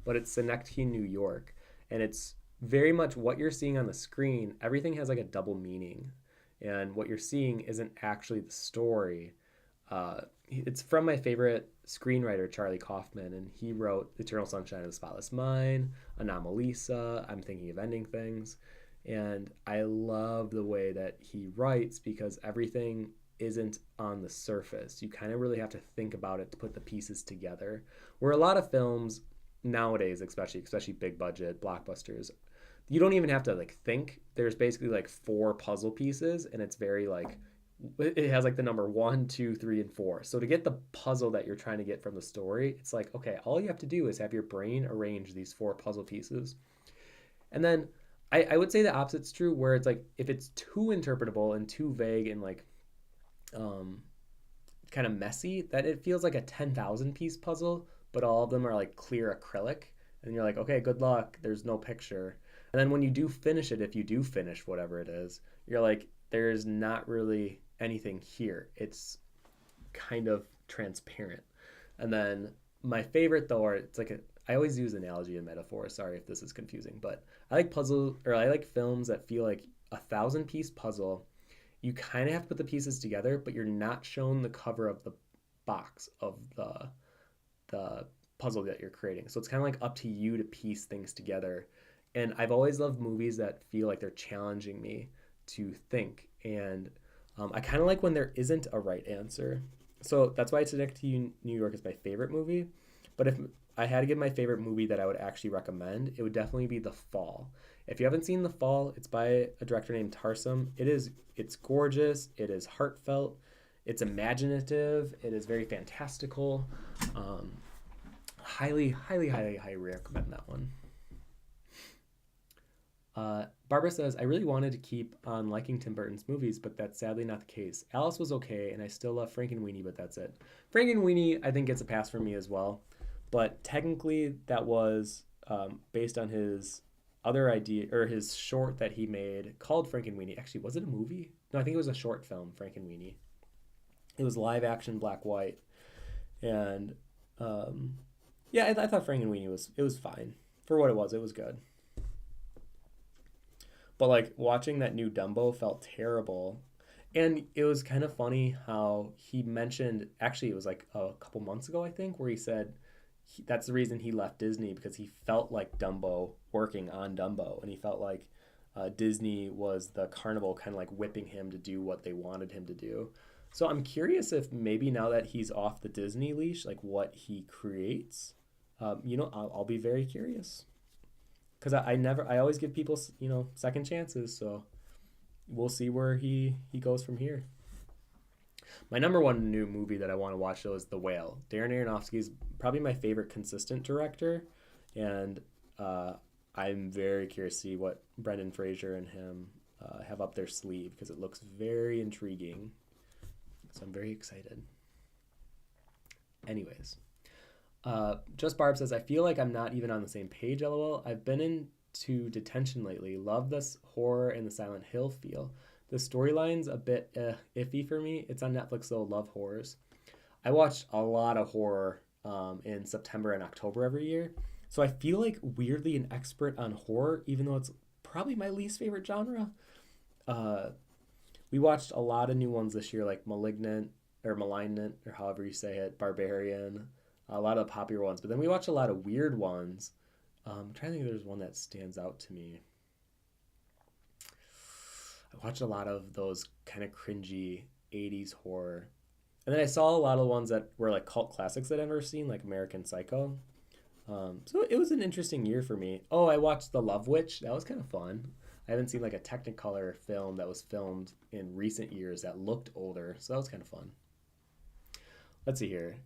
But it's Synecdoche, New York, and it's very much what you're seeing on the screen. Everything has like a double meaning, and what you're seeing isn't actually the story. It's from my favorite screenwriter, Charlie Kaufman, and he wrote Eternal Sunshine of the Spotless Mind, Anomalisa, I'm Thinking of Ending Things. And I love the way that he writes because everything isn't on the surface. You kind of really have to think about it to put the pieces together. Where a lot of films nowadays, especially big budget blockbusters, you don't even have to like think. There's basically like four puzzle pieces, and it's very like it has like the number 1, 2, 3, and 4. So to get the puzzle that you're trying to get from the story, it's like okay, all you have to do is have your brain arrange these four puzzle pieces, and then I would say the opposite's true, where it's like if it's too interpretable and too vague and like kind of messy, that it feels like a 10,000 piece puzzle, but all of them are like clear acrylic. And you're like, okay, good luck. There's no picture. And then when you do finish it, if you do finish whatever it is, you're like, there's not really anything here. It's kind of transparent. And then my favorite though, or it's like I always use analogy and metaphor. Sorry if this is confusing, but I like films that feel like 1,000 piece puzzle. You kind of have to put the pieces together, but you're not shown the cover of the box of the puzzle that you're creating. So it's kind of like up to you to piece things together. And I've always loved movies that feel like they're challenging me to think. And I kind of like when there isn't a right answer. So that's why Synecdoche, New York is my favorite movie. But if I had to give my favorite movie that I would actually recommend, it would definitely be The Fall. If you haven't seen The Fall, it's by a director named Tarsem. It's gorgeous, it is heartfelt, it's imaginative, it is very fantastical. Highly, highly, highly, highly recommend that one. Barbara says, I really wanted to keep on liking Tim Burton's movies, but that's sadly not the case. Alice was okay, and I still love Frankenweenie, but that's it. Frankenweenie, I think, gets a pass for me as well. But technically, that was based on his other idea, or his short that he made called Frankenweenie. Actually, was it a movie? No, I think it was a short film, Frankenweenie. It was live action, black, white. And yeah, I thought Frankenweenie was fine. For what it was good. But like watching that new Dumbo felt terrible. And it was kind of funny how he mentioned, actually, it was like a couple months ago, I think, where he said that's the reason he left Disney because he felt like Dumbo working on Dumbo. And he felt like Disney was the carnival kind of like whipping him to do what they wanted him to do. So I'm curious if maybe now that he's off the Disney leash, like what he creates, I'll be very curious. Because I always give people, second chances. So we'll see where he goes from here. My number one new movie that I want to watch though is The Whale. Darren Aronofsky is probably my favorite consistent director, and I'm very curious to see what Brendan Fraser and him have up their sleeve because it looks very intriguing. So I'm very excited. Anyways. Just Barb says, I feel like I'm not even on the same page, lol. I've been into detention lately. Love this horror and the Silent Hill feel. The storyline's a bit iffy for me. It's on Netflix, though. Love horrors. I watch a lot of horror in September and October every year. So I feel like weirdly an expert on horror, even though it's probably my least favorite genre. We watched a lot of new ones this year, like Malignant, or however you say it, Barbarian, a lot of popular ones. But then we watched a lot of weird ones. I'm trying to think if there's one that stands out to me. I watched a lot of those kind of cringy 80s horror. And then I saw a lot of the ones that were like cult classics that I've never seen, like American Psycho. So it was an interesting year for me. Oh, I watched The Love Witch. That was kind of fun. I haven't seen like a Technicolor film that was filmed in recent years that looked older, so that was kind of fun. Let's see here.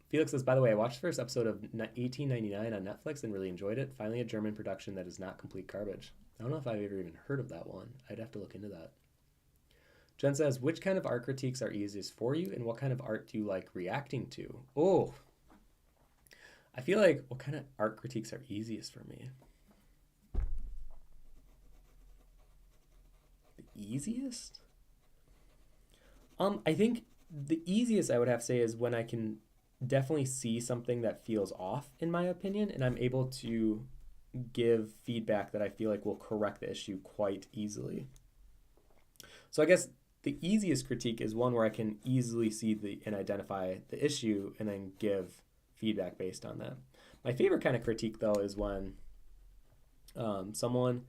Felix says, by the way, I watched the first episode of 1899 on Netflix and really enjoyed it. Finally, a German production that is not complete garbage. I don't know if I've ever even heard of that one. I'd have to look into that. Jen says, which kind of art critiques are easiest for you, and what kind of art do you like reacting to? Oh, I feel like what kind of art critiques are easiest for me? The easiest? I think the easiest I would have to say is when I can definitely see something that feels off, in my opinion, and I'm able to give feedback that I feel like will correct the issue quite easily. So I guess the easiest critique is one where I can easily see and identify the issue and then give feedback based on that. My favorite kind of critique, though, is when someone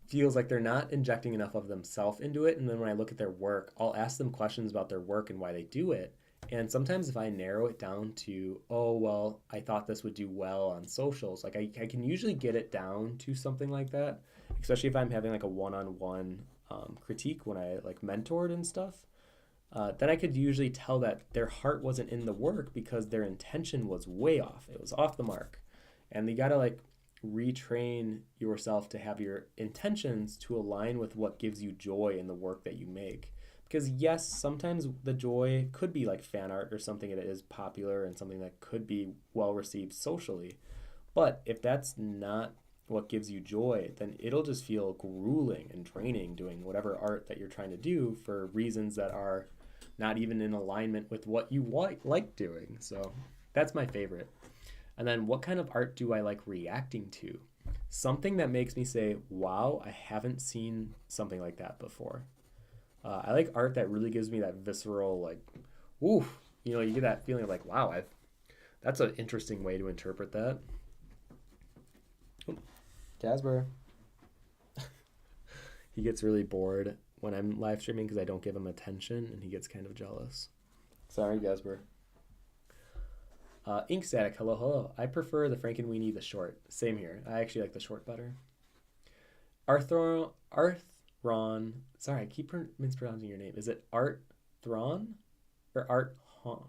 feels like they're not injecting enough of themselves into it, and then when I look at their work, I'll ask them questions about their work and why they do it. And sometimes if I narrow it down to, oh, well, I thought this would do well on socials, like I can usually get it down to something like that, especially if I'm having like a one-on-one critique when I like mentored and stuff. Then I could usually tell that their heart wasn't in the work because their intention was way off. It was off the mark. And you got to like retrain yourself to have your intentions to align with what gives you joy in the work that you make. Because yes, sometimes the joy could be like fan art or something that is popular and something that could be well received socially. But if that's not what gives you joy, then it'll just feel grueling and draining doing whatever art that you're trying to do for reasons that are not even in alignment with what you like doing. So that's my favorite. And then what kind of art do I like reacting to? Something that makes me say, wow, I haven't seen something like that before. I like art that really gives me that visceral, like, ooh, you get that feeling of like, wow, that's an interesting way to interpret that. Casper. He gets really bored when I'm live streaming because I don't give him attention, and he gets kind of jealous. Sorry, Casper. Ink Static, hello. I prefer the Frankenweenie, the short. Same here. I actually like the short better. Arthron. Sorry, I keep mispronouncing your name. Is it Arthron or Arthron?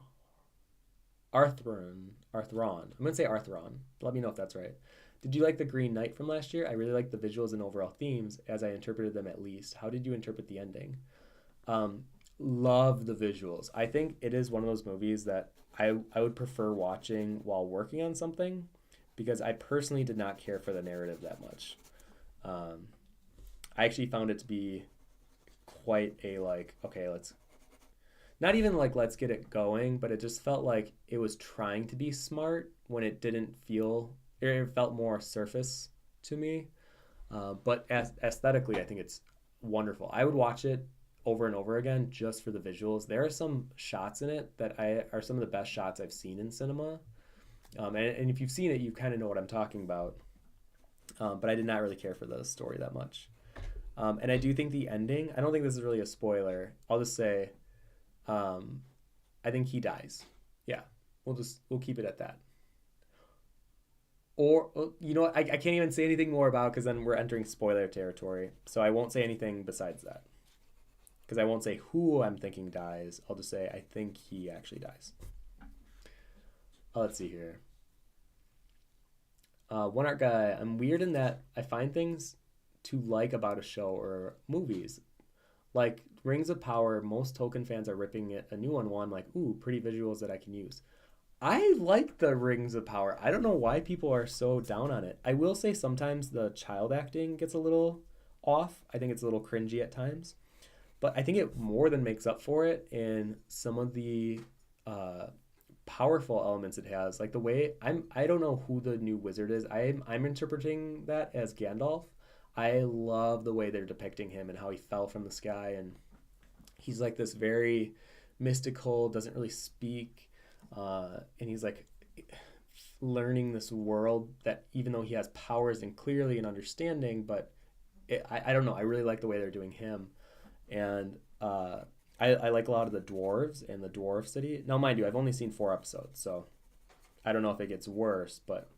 Arthron. I'm gonna say Arthron. Let me know if that's right. Did you like the Green Knight from last year? I really liked the visuals and overall themes, as I interpreted them at least. How did you interpret the ending? Love the visuals. I think it is one of those movies that I would prefer watching while working on something, because I personally did not care for the narrative that much. I actually found it to be quite a like, okay, let's get it going, but it just felt like it was trying to be smart when it didn't feel, it felt more surface to me. But aesthetically, I think it's wonderful. I would watch it over and over again just for the visuals. There are some shots in it that are some of the best shots I've seen in cinema. And if you've seen it, you kind of know what I'm talking about. But I did not really care for the story that much. And I do think the ending, I don't think this is really a spoiler. I'll just say, I think he dies. Yeah, we'll keep it at that. Or, you know what, I can't even say anything more about, because then we're entering spoiler territory. So I won't say anything besides that. Because I won't say who I'm thinking dies. I'll just say I think he actually dies. Let's see here. One Art Guy. I'm weird in that I find things to like about a show or movies. Like Rings of Power, most Tolkien fans are ripping a new one, like, ooh, pretty visuals that I can use. I like the Rings of Power. I don't know why people are so down on it. I will say sometimes the child acting gets a little off. I think it's a little cringy at times. But I think it more than makes up for it in some of the powerful elements it has. Like the way, I don't know who the new wizard is. I'm interpreting that as Gandalf. I love the way they're depicting him and how he fell from the sky. And he's like this very mystical, doesn't really speak. And he's like learning this world that even though he has powers and clearly an understanding, but I don't know. I really like the way they're doing him. And I like a lot of the dwarves and the dwarf city. Now, mind you, I've only seen 4 episodes, so I don't know if it gets worse, but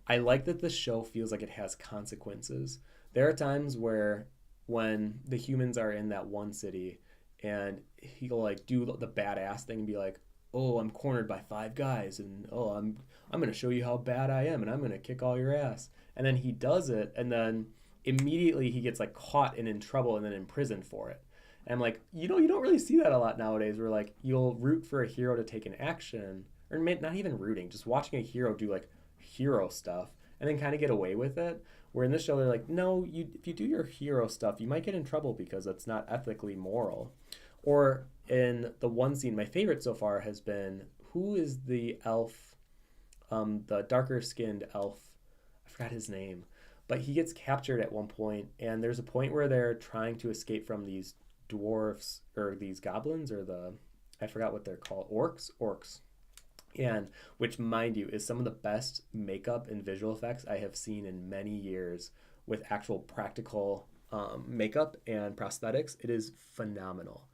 I like that the show feels like it has consequences. There are times where when the humans are in that one city and he'll like do the badass thing and be like, "Oh, I'm cornered by 5 guys and oh, I'm going to show you how bad I am and I'm going to kick all your ass." And then he does it and then immediately he gets like caught and in trouble and then imprisoned for it. And I'm like, you know, you don't really see that a lot nowadays where like you'll root for a hero to take an action or not even rooting, just watching a hero do like hero stuff and then kind of get away with it. Where in this show they're like, no, if you do your hero stuff, you might get in trouble because it's not ethically moral. Or in the one scene, my favorite so far has been who is the elf, the darker skinned elf? I forgot his name, but he gets captured at one point, and there's a point where they're trying to escape from these dwarfs or these goblins or I forgot what they're called, orcs, and which, mind you, is some of the best makeup and visual effects I have seen in many years with actual practical makeup and prosthetics. It is phenomenal.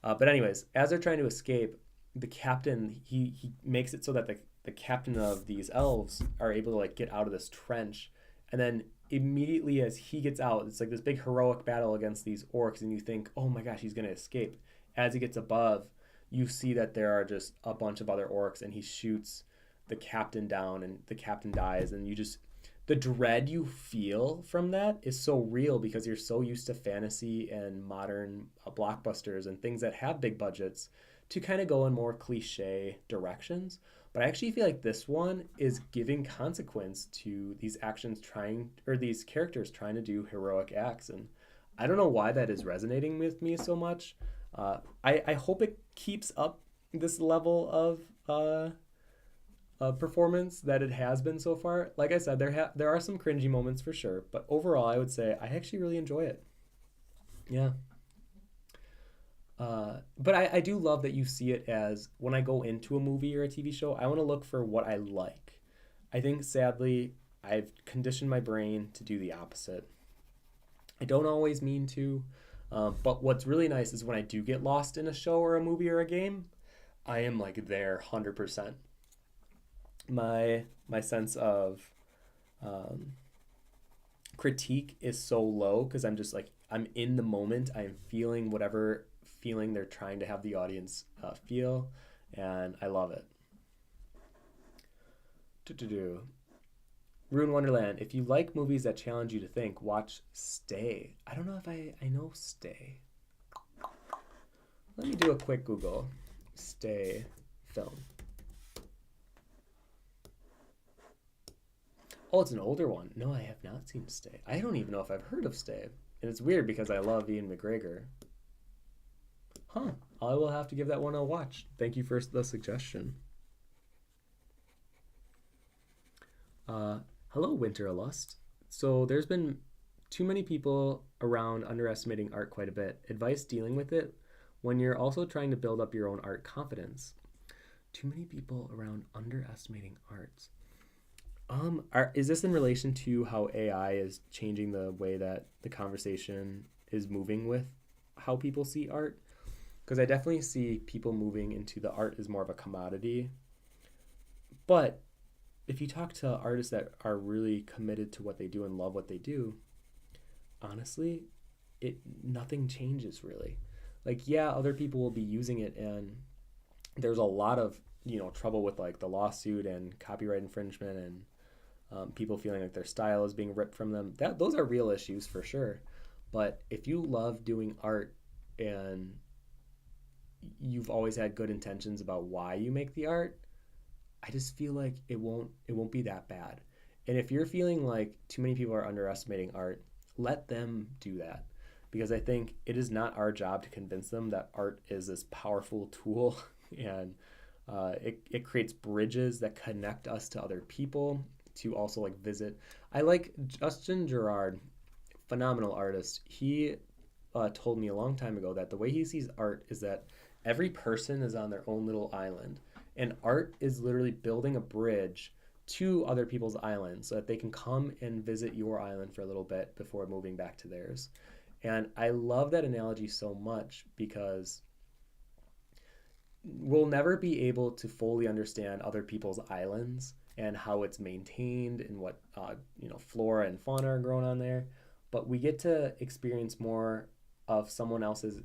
But anyways, as they're trying to escape, the captain he makes it so that the captain of these elves are able to like get out of this trench, and then immediately as he gets out, it's like this big heroic battle against these orcs, and you think, oh my gosh, he's gonna escape. As he gets above, you see that there are just a bunch of other orcs, and he shoots the captain down, and the captain dies, and the dread you feel from that is so real because you're so used to fantasy and modern blockbusters and things that have big budgets to kind of go in more cliche directions. But I actually feel like this one is giving consequence to these these characters trying to do heroic acts. And I don't know why that is resonating with me so much. I hope it keeps up this level of performance that it has been so far. Like I said, there are some cringy moments for sure, but overall, I would say I actually really enjoy it. Yeah. But I do love that you see it as when I go into a movie or a TV show, I want to look for what I like. I think sadly, I've conditioned my brain to do the opposite. I don't always mean to, but what's really nice is when I do get lost in a show or a movie or a game, I am like there 100%. My sense of critique is so low because I'm just like I'm in the moment. I'm feeling whatever feeling they're trying to have the audience feel, and I love it. Ruin Wonderland. If you like movies that challenge you to think, watch Stay. I don't know if I know Stay. Let me do a quick Google. Stay film. Oh, it's an older one. No, I have not seen Stay. I don't even know if I've heard of Stay. And it's weird because I love Ian McGregor. Huh. I will have to give that one a watch. Thank you for the suggestion. Hello, Winterlust. So there's been too many people around underestimating art quite a bit. Advice dealing with it when you're also trying to build up your own art confidence. Too many people around underestimating art. Is this in relation to how AI is changing the way that the conversation is moving with how people see art? Because I definitely see people moving into the art as more of a commodity. But if you talk to artists that are really committed to what they do and love what they do, honestly, nothing changes really. Like, yeah, other people will be using it, and there's a lot of trouble with like the lawsuit and copyright infringement and people feeling like their style is being ripped from them. Those are real issues for sure. But if you love doing art and you've always had good intentions about why you make the art, I just feel like it won't be that bad. And if you're feeling like too many people are underestimating art, let them do that. Because I think it is not our job to convince them that art is this powerful tool and it creates bridges that connect us to other people to also like visit. I like Justin Gerard, phenomenal artist. He told me a long time ago that the way he sees art is that every person is on their own little island, and art is literally building a bridge to other people's islands so that they can come and visit your island for a little bit before moving back to theirs. And I love that analogy so much because we'll never be able to fully understand other people's islands and how it's maintained and what flora and fauna are growing on there, but we get to experience more of someone else's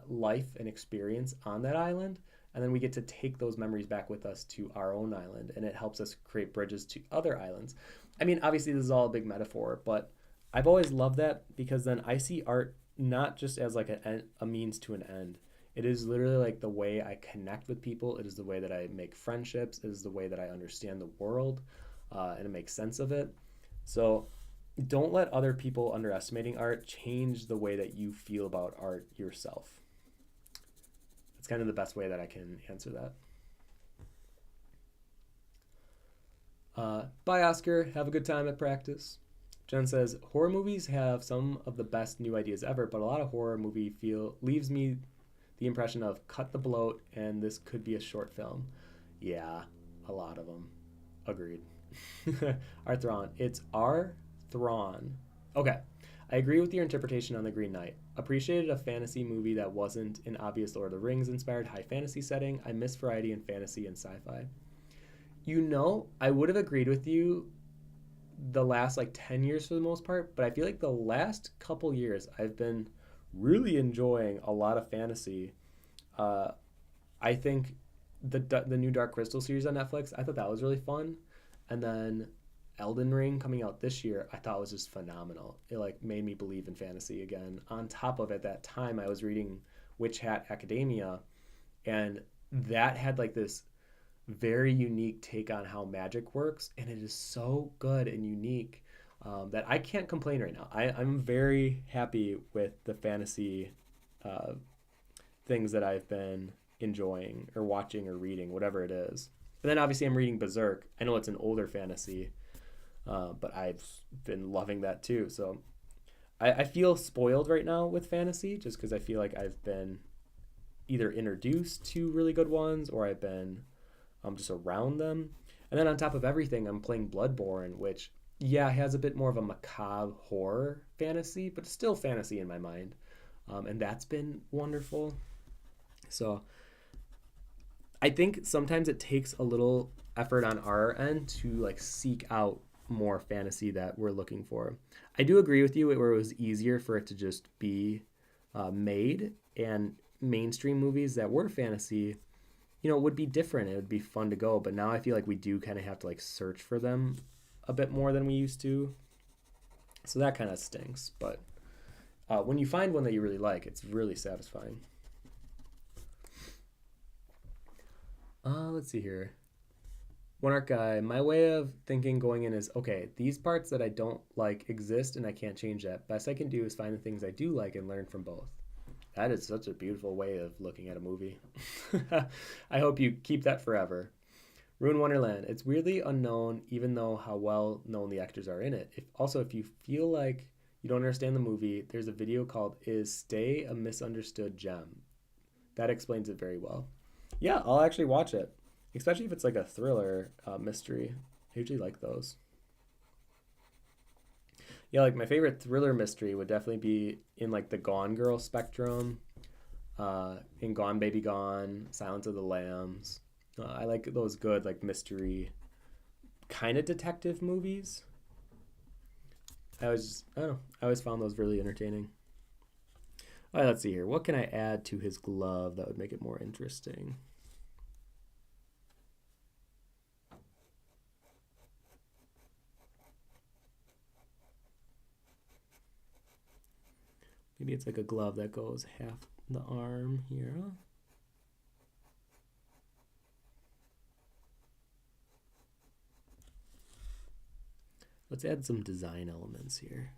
life and experience on that island, and then we get to take those memories back with us to our own island, and it helps us create bridges to other islands. I mean, obviously this is all a big metaphor, but I've always loved that because then I see art not just as like a means to an end. It is literally like the way I connect with people. It is the way that I make friendships. It is the way that I understand the world, and make sense of it. So don't let other people underestimating art change the way that you feel about art yourself. That's kind of the best way that I can answer that. Bye, Oscar. Have a good time at practice. Jen says, horror movies have some of the best new ideas ever, but a lot of horror movie feel leaves me the impression of cut the bloat and this could be a short film. Yeah, a lot of them. Agreed. Arthron. It's Arthron. Okay. I agree with your interpretation on The Green Knight. Appreciated a fantasy movie that wasn't an obvious Lord of the Rings inspired high fantasy setting. I miss variety in fantasy and sci-fi. I would have agreed with you the last like 10 years for the most part, but I feel like the last couple years I've been really enjoying a lot of fantasy. I think the new Dark Crystal series on Netflix, I thought that was really fun. And then Elden Ring coming out this year, I thought was just phenomenal. It like made me believe in fantasy again. On top of, at that time, I was reading Witch Hat Academia, and that had like this very unique take on how magic works, and it is so good and unique, that I can't complain right now. I'm very happy with the fantasy things that I've been enjoying or watching or reading, whatever it is. And then obviously I'm reading Berserk. I know it's an older fantasy, but I've been loving that too. So I feel spoiled right now with fantasy just because I feel like I've been either introduced to really good ones or I've been just around them. And then on top of everything, I'm playing Bloodborne, which, yeah, has a bit more of a macabre horror fantasy, but still fantasy in my mind. And that's been wonderful. So I think sometimes it takes a little effort on our end to like seek out more fantasy that we're looking for. I do agree with you where it was easier for it to just be made, and mainstream movies that were fantasy, would be different. It would be fun to go. But now I feel like we do kind of have to like search for them a bit more than we used to. So that kind of stinks. But when you find one that you really like, it's really satisfying. Let's see here. One Art Guy, my way of thinking going in is, okay, these parts that I don't like exist and I can't change that. Best I can do is find the things I do like and learn from both. That is such a beautiful way of looking at a movie. I hope you keep that forever. Ruin Wonderland. It's weirdly unknown, even though how well known the actors are in it. If you feel like you don't understand the movie, there's a video called Is Stay a Misunderstood Gem? That explains it very well. Yeah, I'll actually watch it, especially if it's like a thriller mystery. I usually like those. Yeah, like my favorite thriller mystery would definitely be in like the Gone Girl spectrum, in Gone Baby Gone, Silence of the Lambs. I like those good like mystery kind of detective movies. I don't know, I always found those really entertaining. All right, let's see here. What can I add to his glove that would make it more interesting? Maybe it's like a glove that goes half the arm here. Let's add some design elements here.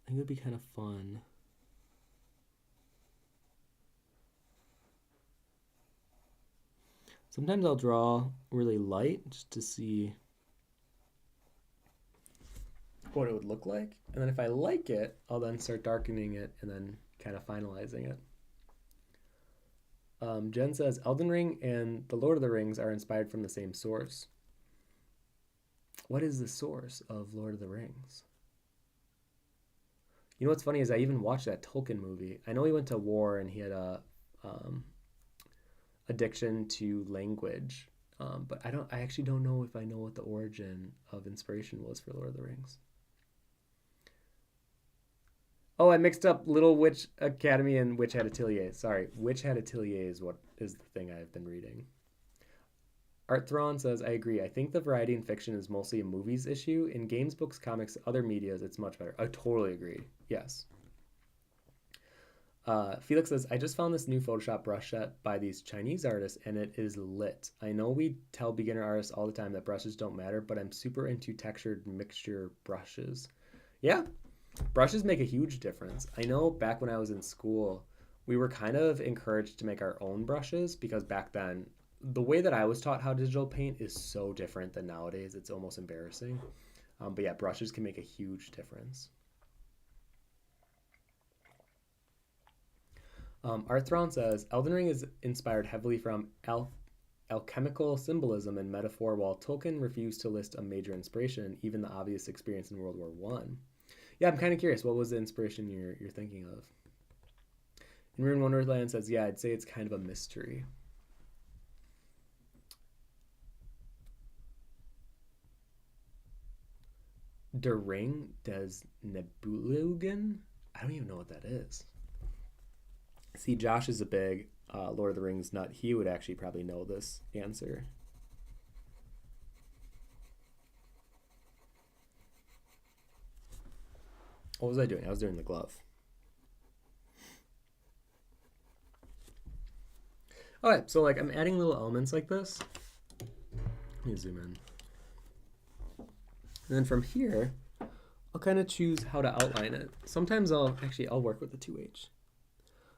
I think it would be kind of fun. Sometimes I'll draw really light just to see what it would look like. And then if I like it, I'll then start darkening it and then kind of finalizing it. Jen says, Elden Ring and The Lord of the Rings are inspired from the same source. What is the source of Lord of the Rings? You know what's funny is I even watched that Tolkien movie. I know he went to war and he had a addiction to language. But I actually don't know if I know what the origin of inspiration was for Lord of the Rings. Oh, I mixed up Little Witch Academy and Witch Hat Atelier. Sorry, Witch Hat Atelier is what is the thing I've been reading. Art Thrawn says, I agree. I think the variety in fiction is mostly a movies issue. In games, books, comics, other medias, it's much better. I totally agree. Yes. Felix says, I just found this new Photoshop brush set by these Chinese artists, and it is lit. I know we tell beginner artists all the time that brushes don't matter, but I'm super into textured mixture brushes. Yeah, brushes make a huge difference. I know back when I was in school, we were kind of encouraged to make our own brushes because back then, the way that I was taught how digital paint is so different than nowadays. It's almost embarrassing. But yeah, brushes can make a huge difference. Art Thrawn says, Elden Ring is inspired heavily from alchemical symbolism and metaphor, while Tolkien refused to list a major inspiration, even the obvious experience in World War One. Yeah, I'm kind of curious. What was the inspiration you're thinking of? And Rune Wonderland says, yeah, I'd say it's kind of a mystery. Der Ring des Nibelungen? I don't even know what that is. See, Josh is a big Lord of the Rings nut. He would actually probably know this answer. What was I doing? I was doing the glove. Okay, so like I'm adding little elements like this. Let me zoom in. And then from here, I'll kind of choose how to outline it. Sometimes I'll work with the 2H.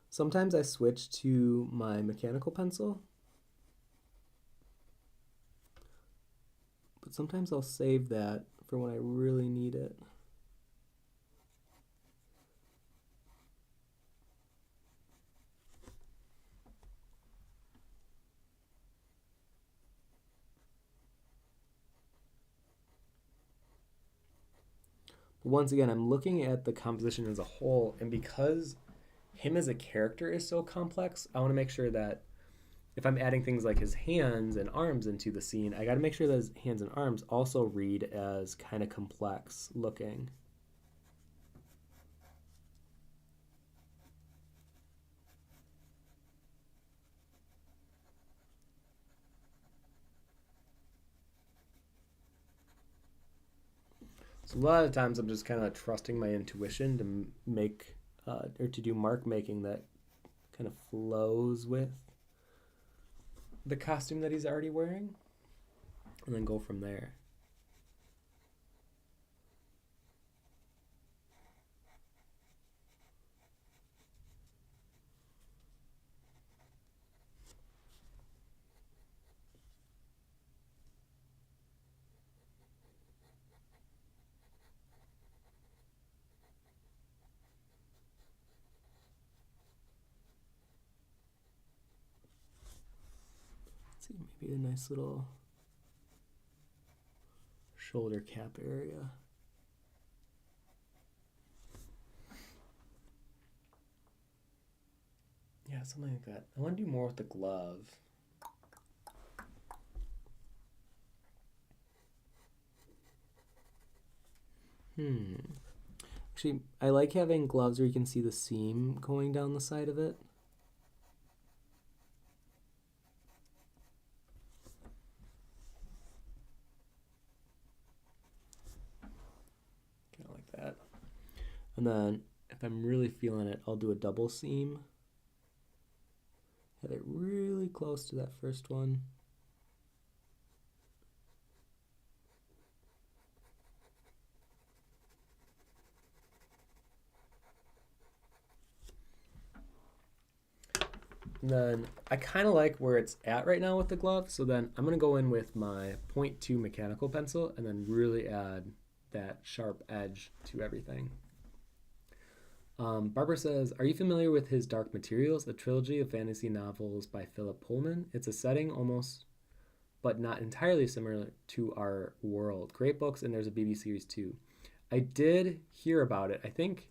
Sometimes I switch to my mechanical pencil. But sometimes I'll save that for when I really need it. But once again, I'm looking at the composition as a whole, and because him as a character is so complex, I want to make sure that if I'm adding things like his hands and arms into the scene, I got to make sure that his hands and arms also read as kind of complex looking. So a lot of times I'm just kind of trusting my intuition to make or to do mark making that kind of flows with the costume that he's already wearing, and then go from there. See, maybe a nice little shoulder cap area. Yeah, something like that. I want to do more with the glove. Actually, I like having gloves where you can see the seam going down the side of it. Kind of like that. And then, if I'm really feeling it, I'll do a double seam. Have it really close to that first one. And then I kind of like where it's at right now with the glove, so then I'm going to go in with my 0.2 mechanical pencil and then really add that sharp edge to everything. Barbara says, are you familiar with his Dark Materials, a trilogy of fantasy novels by Philip Pullman? It's a setting almost, but not entirely similar to our world. Great books, and there's a BBC series too. I did hear about it. I think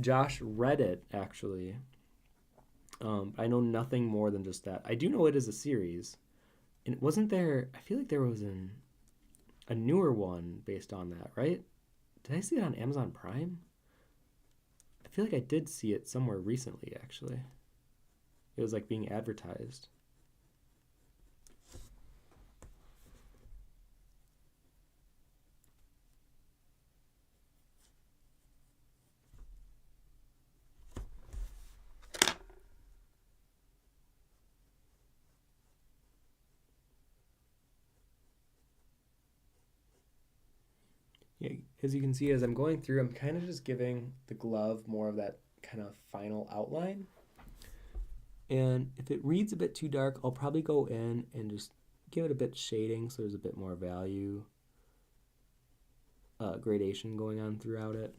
Josh read it, actually. I know nothing more than just that. I do know it is a series. And wasn't there, I feel like there was a newer one based on that, right? Did I see it on Amazon Prime? I feel like I did see it somewhere recently, actually. It was like being advertised. Yeah, as you can see, as I'm going through, I'm kind of just giving the glove more of that kind of final outline. And if it reads a bit too dark, I'll probably go in and just give it a bit shading so there's a bit more value, gradation going on throughout it.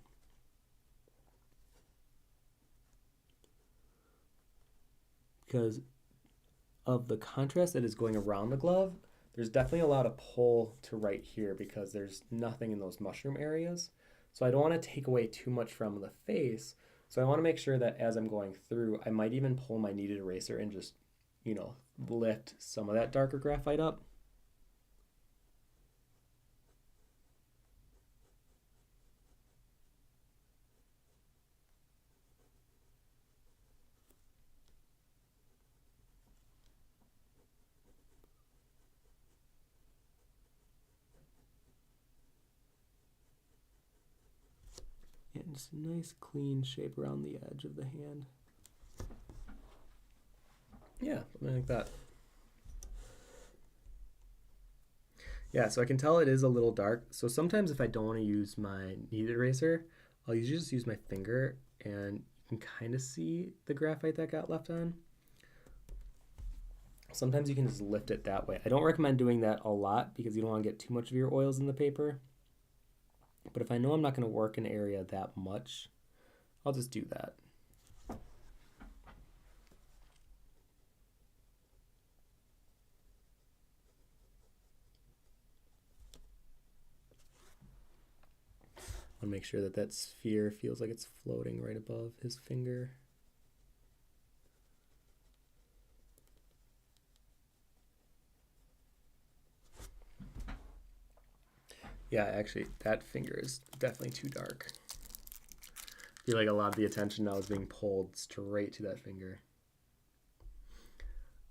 Because of the contrast that is going around the glove, there's definitely a lot of pull to right here because there's nothing in those mushroom areas. So I don't want to take away too much from the face. So I want to make sure that as I'm going through, I might even pull my kneaded eraser and just, lift some of that darker graphite up. And just a nice clean shape around the edge of the hand. Yeah, something like that. Yeah, so I can tell it is a little dark. So sometimes if I don't want to use my kneaded eraser, I'll usually just use my finger and you can kind of see the graphite that got left on. Sometimes you can just lift it that way. I don't recommend doing that a lot because you don't want to get too much of your oils in the paper. But if I know I'm not going to work an area that much, I'll just do that. I want to make sure that that sphere feels like it's floating right above his finger. Yeah, actually, that finger is definitely too dark. I feel like a lot of the attention now is being pulled straight to that finger.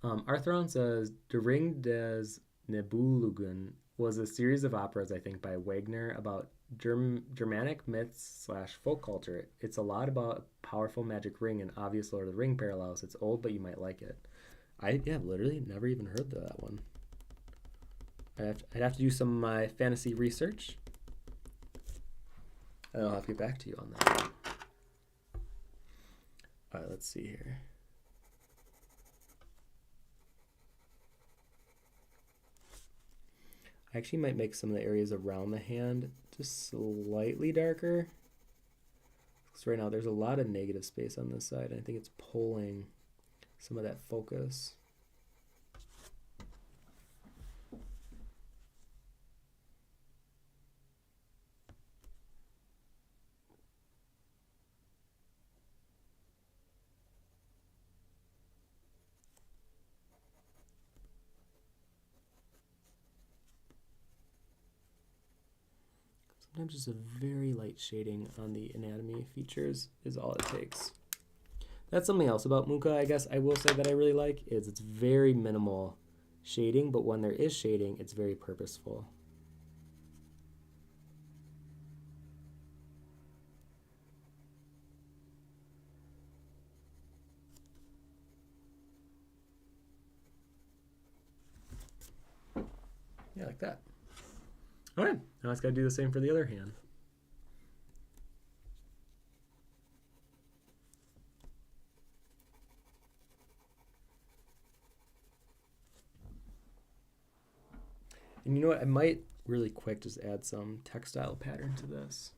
Arthron says, Der Ring des Nibelungen was a series of operas, I think, by Wagner about Germanic myths / folk culture. It's a lot about a powerful magic ring and obvious Lord of the Ring parallels. It's old, but you might like it. I literally never even heard of that one. I'd have to do some of my fantasy research. And I'll have to get back to you on that. All right, let's see here. I actually might make some of the areas around the hand just slightly darker. Because right now there's a lot of negative space on this side. And I think it's pulling some of that focus. Sometimes just a very light shading on the anatomy features is all it takes. That's something else about Muka, I guess I will say that I really like, is it's very minimal shading, but when there is shading, it's very purposeful. Yeah, like that. All right, now I just got to do the same for the other hand. And you know what? I might really quick just add some textile pattern to this.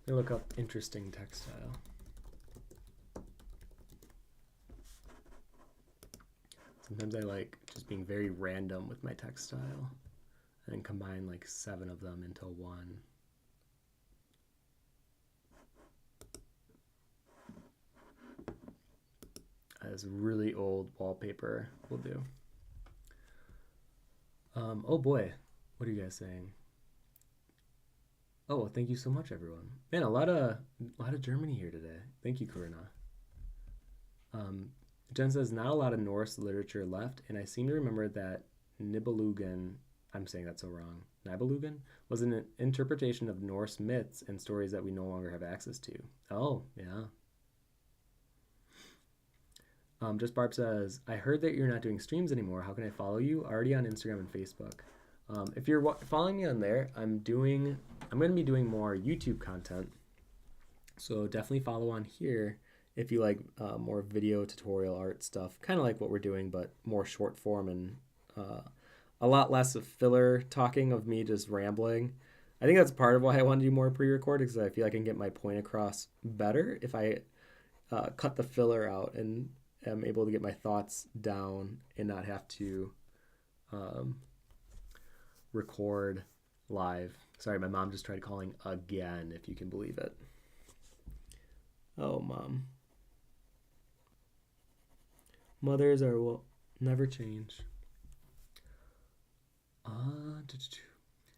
Let me look up interesting textile. Sometimes I like just being very random with my textile and then combine like 7 of them into one. as really old wallpaper will do. Oh boy, what are you guys saying? Oh, thank you so much, everyone. Man, a lot of Germany here today. Thank you, Corinna. Jen says not a lot of Norse literature left, and I seem to remember that Nibelungen, I'm saying that so wrong, Nibelungen was an interpretation of Norse myths and stories that we no longer have access to. Oh, yeah. Just Barb says, I heard that you're not doing streams anymore. How can I follow you? Already on Instagram and Facebook. If you're following me on there, I'm going to be doing more YouTube content. So definitely follow on here if you like more video tutorial art stuff, kind of like what we're doing, but more short form and a lot less of filler talking of me just rambling. I think that's part of why I want to do more pre-record, because I feel I can get my point across better if I cut the filler out and am able to get my thoughts down and not have to record live. Sorry, my mom just tried calling again, if you can believe it. Oh, Mom. Mothers will never change.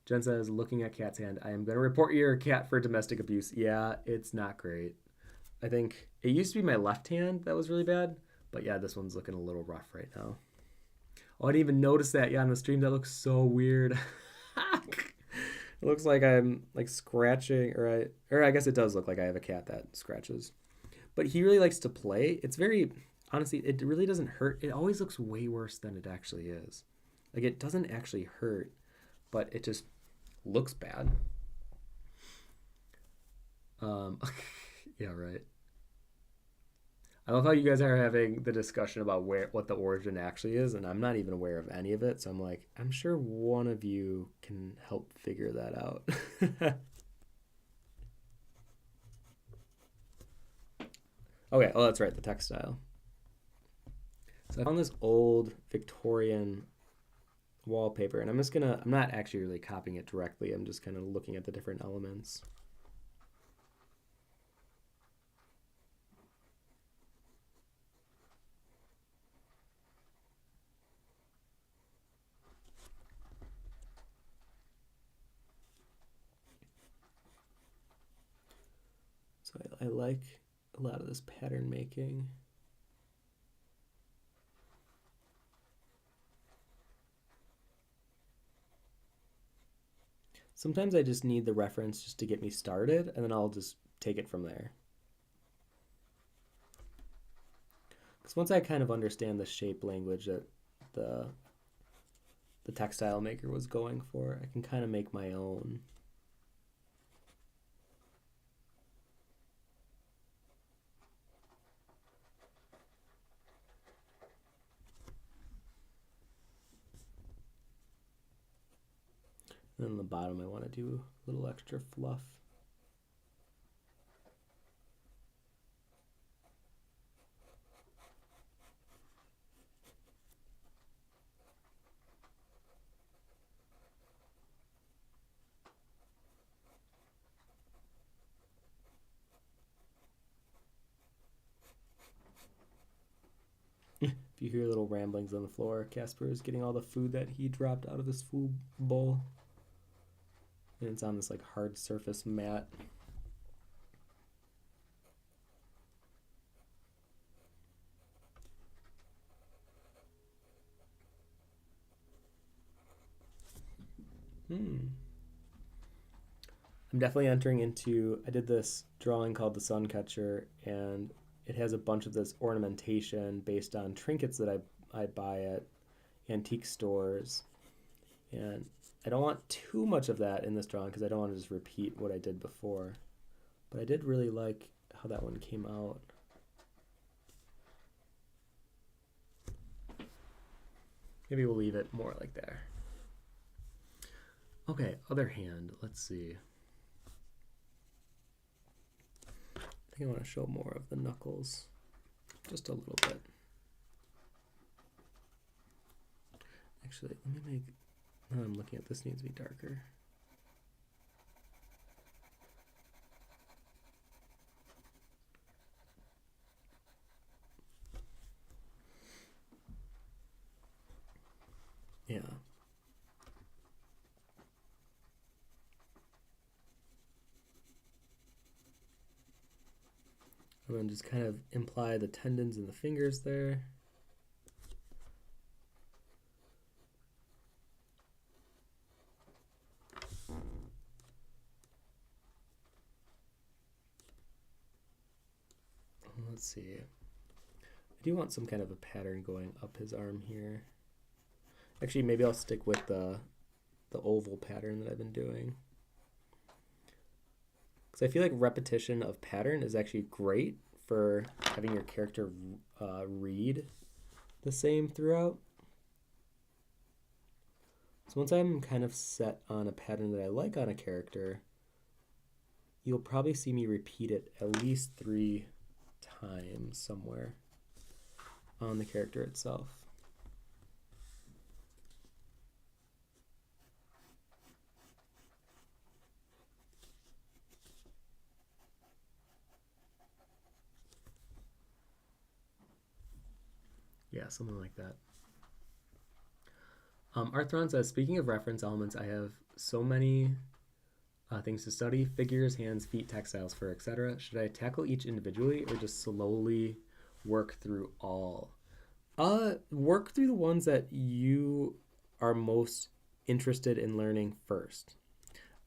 Jen says, looking at cat's hand, I am going to report your cat for domestic abuse. Yeah, it's not great. I think it used to be my left hand that was really bad, but yeah, this one's looking a little rough right now. Oh, I didn't even notice that. Yeah, on the stream, that looks so weird. It looks like I'm like scratching, or I guess it does look like I have a cat that scratches. But he really likes to play. It's very, honestly, it really doesn't hurt. It always looks way worse than it actually is. Like, it doesn't actually hurt, but it just looks bad. Yeah, right. I love how you guys are having the discussion about what the origin actually is, and I'm not even aware of any of it. So I'm like, I'm sure one of you can help figure that out. Okay, oh, that's right, the textile. So I found this old Victorian wallpaper, and I'm not actually really copying it directly. I'm just kind of looking at the different elements. So I like a lot of this pattern making. Sometimes I just need the reference just to get me started, and then I'll just take it from there. Because once I kind of understand the shape language that the textile maker was going for, I can kind of make my own. And then on the bottom, I want to do a little extra fluff. If you hear little ramblings on the floor, Casper is getting all the food that he dropped out of his food bowl. And it's on this like hard surface mat. I'm definitely entering into, I did this drawing called the Sun Catcher, and it has a bunch of this ornamentation based on trinkets that I buy at antique stores. And I don't want too much of that in this drawing because I don't want to just repeat what I did before. But I did really like how that one came out. Maybe we'll leave it more like there. Okay, other hand, let's see. I think I want to show more of the knuckles, just a little bit. Actually, let me make, now I'm looking at this, needs to be darker. And then just kind of imply the tendons and the fingers there. Let's see. I do want some kind of a pattern going up his arm here. Actually, maybe I'll stick with the oval pattern that I've been doing. Because I feel like repetition of pattern is actually great for having your character read the same throughout. So once I'm kind of set on a pattern that I like on a character, you'll probably see me repeat it at least 3 times somewhere on the character itself. Yeah, something like that. Arthron says, speaking of reference elements, I have so many things to study: figures, hands, feet, textiles, fur, etc. Should I tackle each individually or just slowly work through all? Work through the ones that you are most interested in learning first.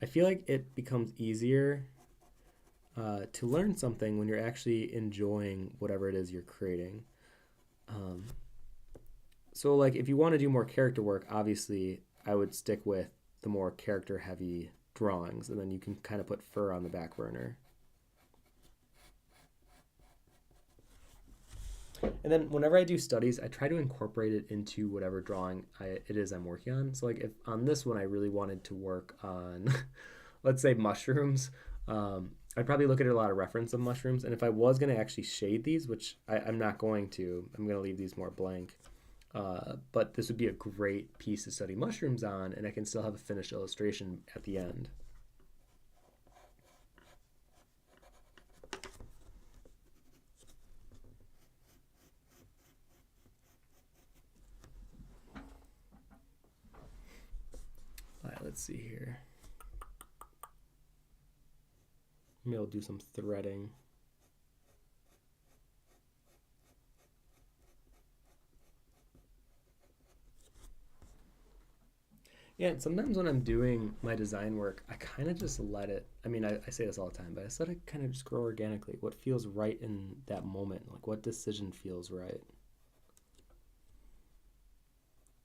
I feel like it becomes easier to learn something when you're actually enjoying whatever it is you're creating. So like if you want to do more character work, obviously I would stick with the more character heavy drawings, and then you can kind of put fur on the back burner. And then whenever I do studies, I try to incorporate it into whatever drawing it is I'm working on. So like if on this one I really wanted to work on, let's say mushrooms, I'd probably look at a lot of reference of mushrooms. And if I was going to actually shade these, which I'm not going to, I'm going to leave these more blank. But this would be a great piece to study mushrooms on, and I can still have a finished illustration at the end. All right, let's see here. Maybe I'll do some threading. Yeah, and sometimes when I'm doing my design work, I kind of just let it, I mean, I say this all the time, but I just let it kind of just grow organically. What feels right in that moment? Like what decision feels right?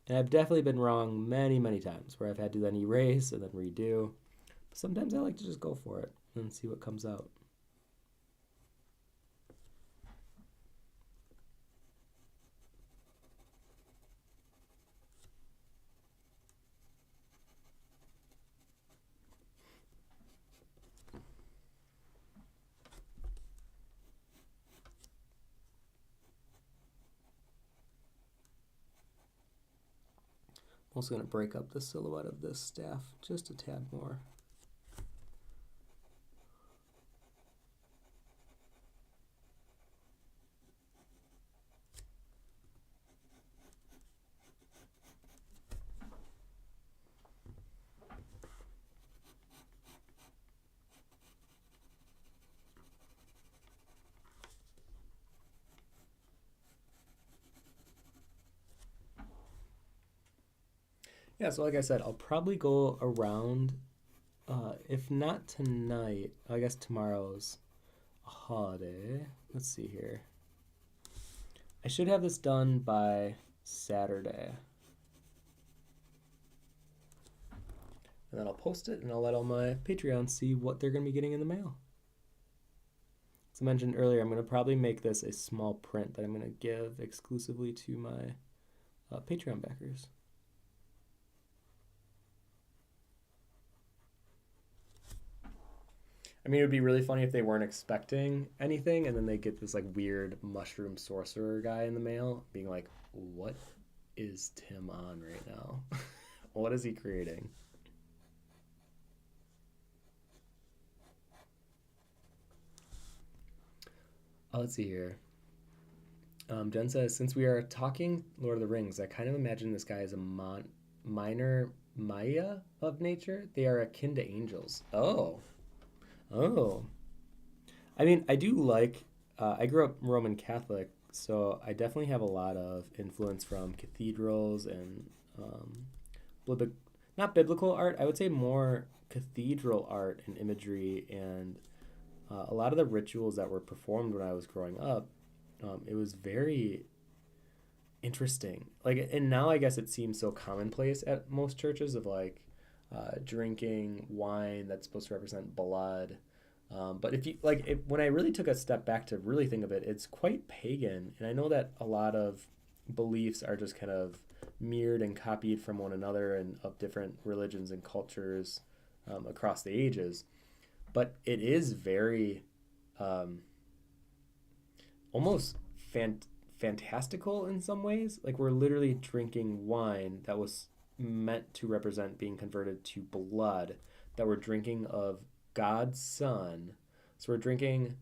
And I've definitely been wrong many, many times where I've had to then erase and then redo. But sometimes I like to just go for it and see what comes out. I'm also going to break up the silhouette of this staff just a tad more. Yeah, so like I said, I'll probably go around, if not tonight, I guess tomorrow's a holiday. Let's see here. I should have this done by Saturday. And then I'll post it and I'll let all my Patreons see what they're going to be getting in the mail. As I mentioned earlier, I'm going to probably make this a small print that I'm going to give exclusively to my Patreon backers. I mean, it would be really funny if they weren't expecting anything and then they get this like weird mushroom sorcerer guy in the mail being like, what is Tim on right now? What is he creating? Let's see here. Jen says, since we are talking Lord of the Rings, I kind of imagine this guy as a minor Maya of nature. They are akin to angels. Oh. I mean, I do like I grew up Roman Catholic, so I definitely have a lot of influence from cathedrals and um, bib- not biblical art. I would say more cathedral art and imagery, and a lot of the rituals that were performed when I was growing up. It was very interesting. Like, and now I guess it seems so commonplace at most churches of like drinking wine that's supposed to represent blood. But if you like, when I really took a step back to really think of it, it's quite pagan. And I know that a lot of beliefs are just kind of mirrored and copied from one another and of different religions and cultures across the ages. But it is very um, almost fantastical in some ways. Like we're literally drinking wine that was meant to represent being converted to blood that we're drinking of God's Son. So we're drinking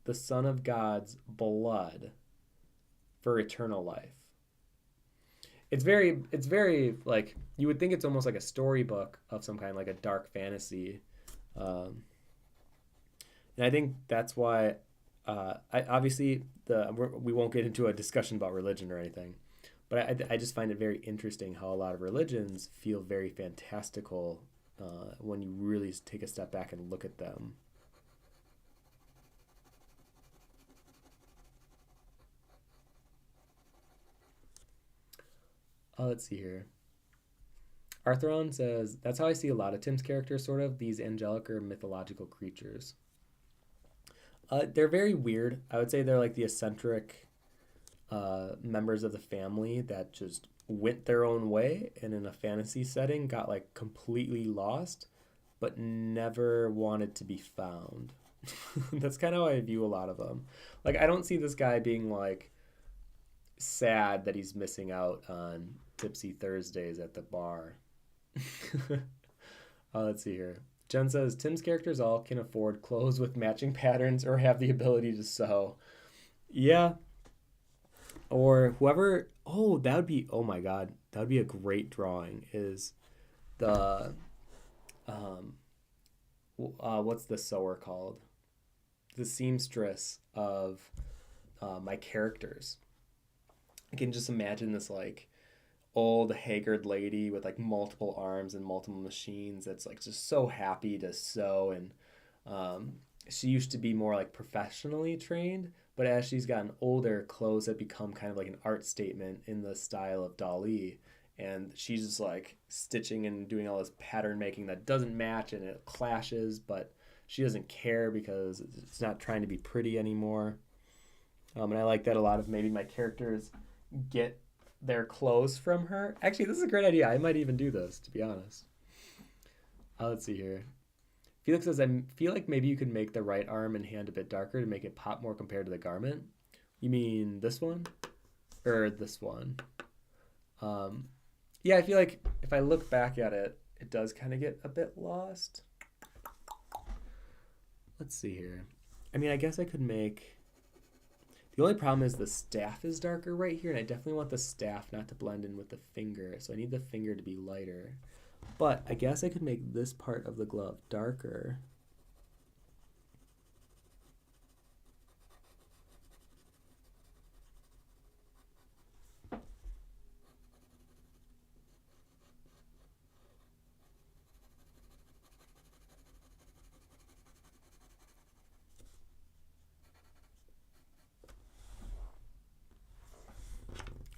the Son of God's blood for eternal life. It's very like you would think it's almost like a storybook of some kind, like a dark fantasy. Um, and I think that's why I obviously we won't get into a discussion about religion or anything, but I just find it very interesting how a lot of religions feel very fantastical when you really take a step back and look at them. Let's see here. Arthron says, that's how I see a lot of Tim's characters, sort of, these angelic or mythological creatures. They're very weird. I would say they're like the eccentric members of the family that just went their own way and in a fantasy setting got like completely lost, but never wanted to be found. That's kind of how I view a lot of them. Like, I don't see this guy being like sad that he's missing out on Tipsy Thursdays at the bar. Let's see here. Jen says Tim's characters all can afford clothes with matching patterns or have the ability to sew. Yeah. Or whoever. Oh, that would be. Oh my God. That would be a great drawing. Is the. Um, what's the sewer called? The seamstress of my characters. I can just imagine this like old haggard lady with like multiple arms and multiple machines that's like just so happy to sew, and she used to be more like professionally trained, but as she's gotten older, clothes have become kind of like an art statement in the style of Dali, and she's just like stitching and doing all this pattern making that doesn't match and it clashes, but she doesn't care because it's not trying to be pretty anymore. And I like that a lot of maybe my characters get their clothes from her. Actually, this is a great idea. I might even do this, to be honest. Let's see here. Felix says, I feel like maybe you could make the right arm and hand a bit darker to make it pop more compared to the garment. You mean this one? Or this one? Yeah, I feel like if I look back at it, it does kind of get a bit lost. Let's see here. I mean, I guess I could make... The only problem is the staff is darker right here, and I definitely want the staff not to blend in with the finger, so I need the finger to be lighter. But I guess I could make this part of the glove darker.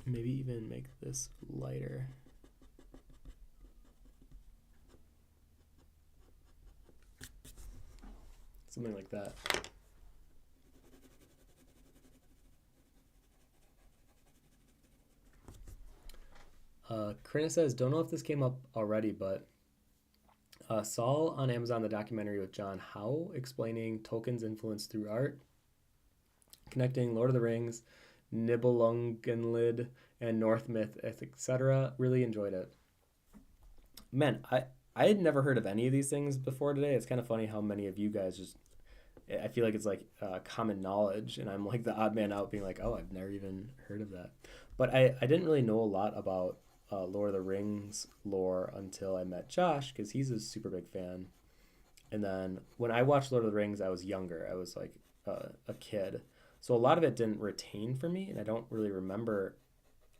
Maybe even make this lighter. Something like that. Krina says, don't know if this came up already, but saw on Amazon the documentary with John Howe explaining Tolkien's influence through art, connecting Lord of the Rings, Nibelungenlied, and North myth, etc. Really enjoyed it. Man, I had never heard of any of these things before today. It's kind of funny how many of you guys just, I feel like it's like common knowledge, and I'm like the odd man out being like, oh, I've never even heard of that. But I didn't really know a lot about Lord of the Rings lore until I met Josh, because he's a super big fan. And then when I watched Lord of the Rings, I was younger. I was like a kid. So a lot of it didn't retain for me, and I don't really remember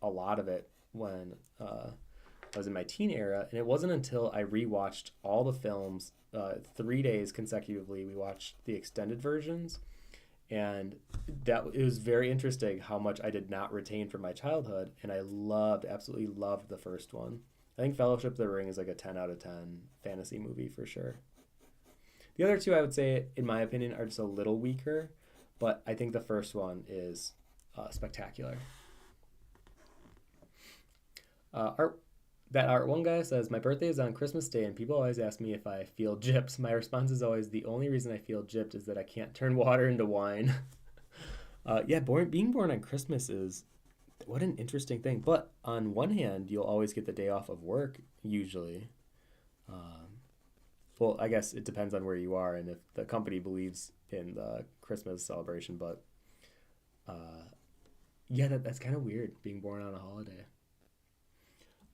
a lot of it when I was in my teen era. And it wasn't until I rewatched all the films 3 days consecutively. We watched the extended versions, and that it was very interesting how much I did not retain from my childhood, and I absolutely loved the first one. I think Fellowship of the Ring is like a 10 out of 10 fantasy movie for sure. The other two, I would say, in my opinion, are just a little weaker, but I think the first one is spectacular. Art one guy says, my birthday is on Christmas Day, and people always ask me if I feel gypped. My response is always, the only reason I feel gypped is that I can't turn water into wine. Yeah, being born on Christmas is, what an interesting thing. But on one hand, you'll always get the day off of work, usually. Well, I guess it depends on where you are and if the company believes in the Christmas celebration. But yeah, that's kind of weird, being born on a holiday.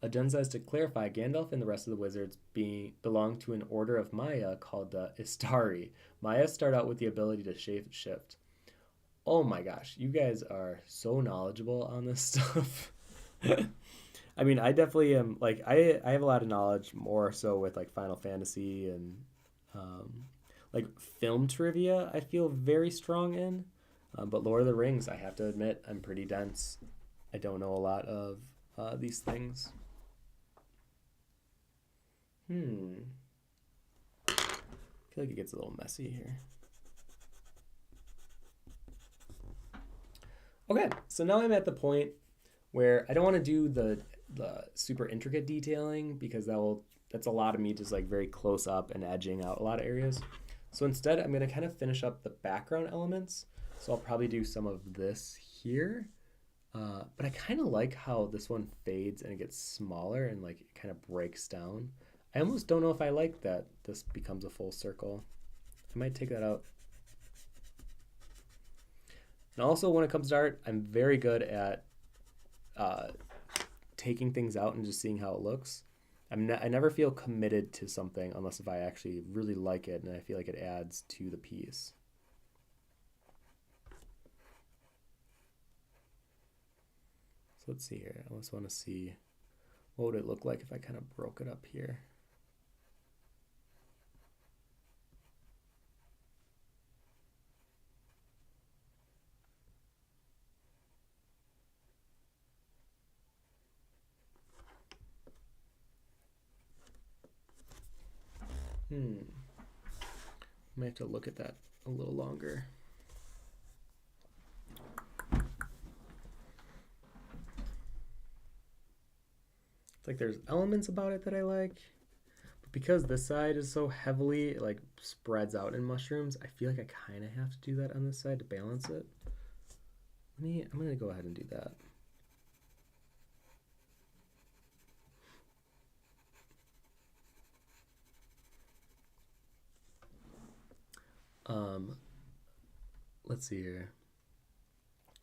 Jen says, to clarify, Gandalf and the rest of the wizards belong to an order of Maya called the Istari. Maya start out with the ability to shift. Oh my gosh, you guys are so knowledgeable on this stuff. I mean, I definitely am, like, I have a lot of knowledge more so with, like, Final Fantasy and, like, film trivia I feel very strong in. But Lord of the Rings, I have to admit, I'm pretty dense. I don't know a lot of these things. I feel like it gets a little messy here. Okay, so now I'm at the point where I don't want to do the super intricate detailing because that's a lot of me just like very close up and edging out a lot of areas. So instead, I'm going to kind of finish up the background elements. So I'll probably do some of this here. But I kind of like how this one fades and it gets smaller and like it kind of breaks down. I almost don't know if I like that this becomes a full circle. I might take that out. And also when it comes to art, I'm very good at taking things out and just seeing how it looks. I never feel committed to something unless if I actually really like it and I feel like it adds to the piece. So let's see here. I just want to see what would it look like if I kind of broke it up here. Might have to look at that a little longer. It's like there's elements about it that I like, but because this side is so heavily like spreads out in mushrooms, I feel like I kind of have to do that on this side to balance it. I'm gonna go ahead and do that. Let's see here.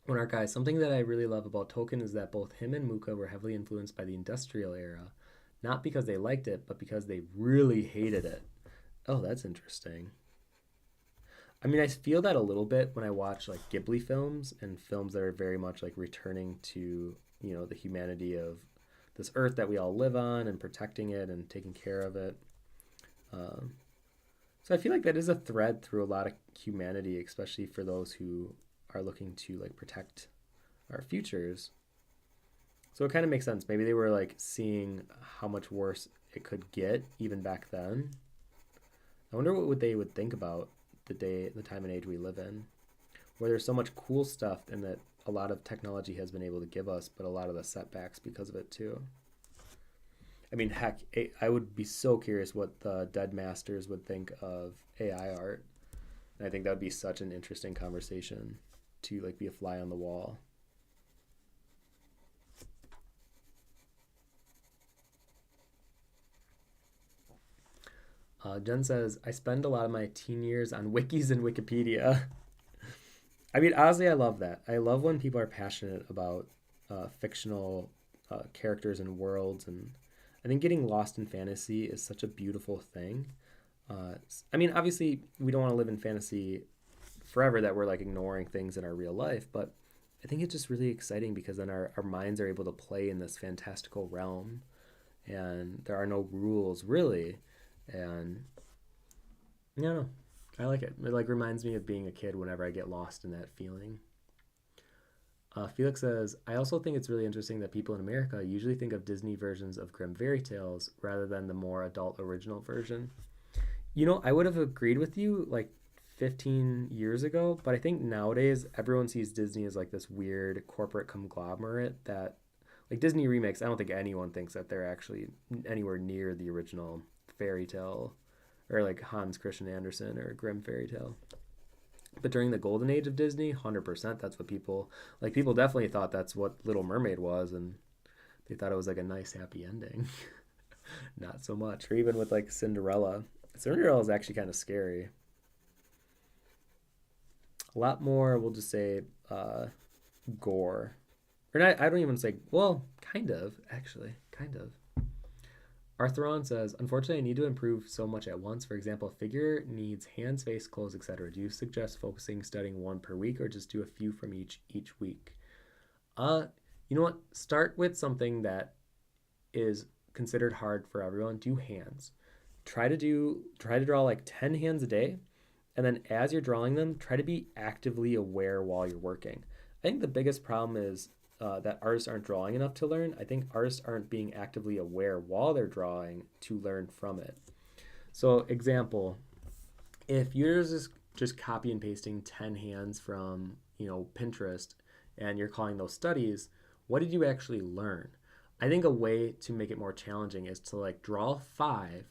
One art guy, something that I really love about Tolkien is that both him and Muka were heavily influenced by the industrial era, not because they liked it, but because they really hated it. Oh, that's interesting. I mean, I feel that a little bit when I watch like Ghibli films and films that are very much like returning to, you know, the humanity of this earth that we all live on and protecting it and taking care of it. So I feel like that is a thread through a lot of humanity, especially for those who are looking to like protect our futures. So it kind of makes sense. Maybe they were like seeing how much worse it could get even back then. I wonder what they would think about the time and age we live in, where there's so much cool stuff and that a lot of technology has been able to give us, but a lot of the setbacks because of it too. I mean, heck, I would be so curious what the Dead Masters would think of AI art. And I think that would be such an interesting conversation to like be a fly on the wall. Jen says, I spend a lot of my teen years on wikis and Wikipedia. I mean, honestly, I love that. I love when people are passionate about fictional characters and worlds, and I think getting lost in fantasy is such a beautiful thing. I mean, obviously, we don't want to live in fantasy forever that we're like ignoring things in our real life, but I think it's just really exciting because then our minds are able to play in this fantastical realm and there are no rules really. And you know, I like it. It like reminds me of being a kid whenever I get lost in that feeling. Felix says, I also think it's really interesting that people in America usually think of Disney versions of Grimm fairy tales rather than the more adult original version. You know, I would have agreed with you like 15 years ago, but I think nowadays everyone sees Disney as like this weird corporate conglomerate that, like Disney remakes, I don't think anyone thinks that they're actually anywhere near the original fairy tale or like Hans Christian Andersen or Grimm fairy tale. But during the golden age of Disney, 100% that's what people like. People definitely thought that's what Little Mermaid was, and they thought it was like a nice happy ending. Not so much. Or even with like Cinderella. Cinderella is actually kind of scary. A lot more, we'll just say, gore. Or not, I don't even say, well, kind of, actually. Kind of. Arthron says, unfortunately, I need to improve so much at once. For example, a figure needs hands, face, clothes, etc. Do you suggest focusing, studying one per week, or just do a few from each week? You know what? Start with something that is considered hard for everyone. Do hands. Try to draw like 10 hands a day, and then as you're drawing them, try to be actively aware while you're working. I think the biggest problem is that artists aren't drawing enough to learn. I think artists aren't being actively aware while they're drawing to learn from it. So, example, if you're just copy and pasting 10 hands from, Pinterest and you're calling those studies, what did you actually learn? I think a way to make it more challenging is to like draw 5,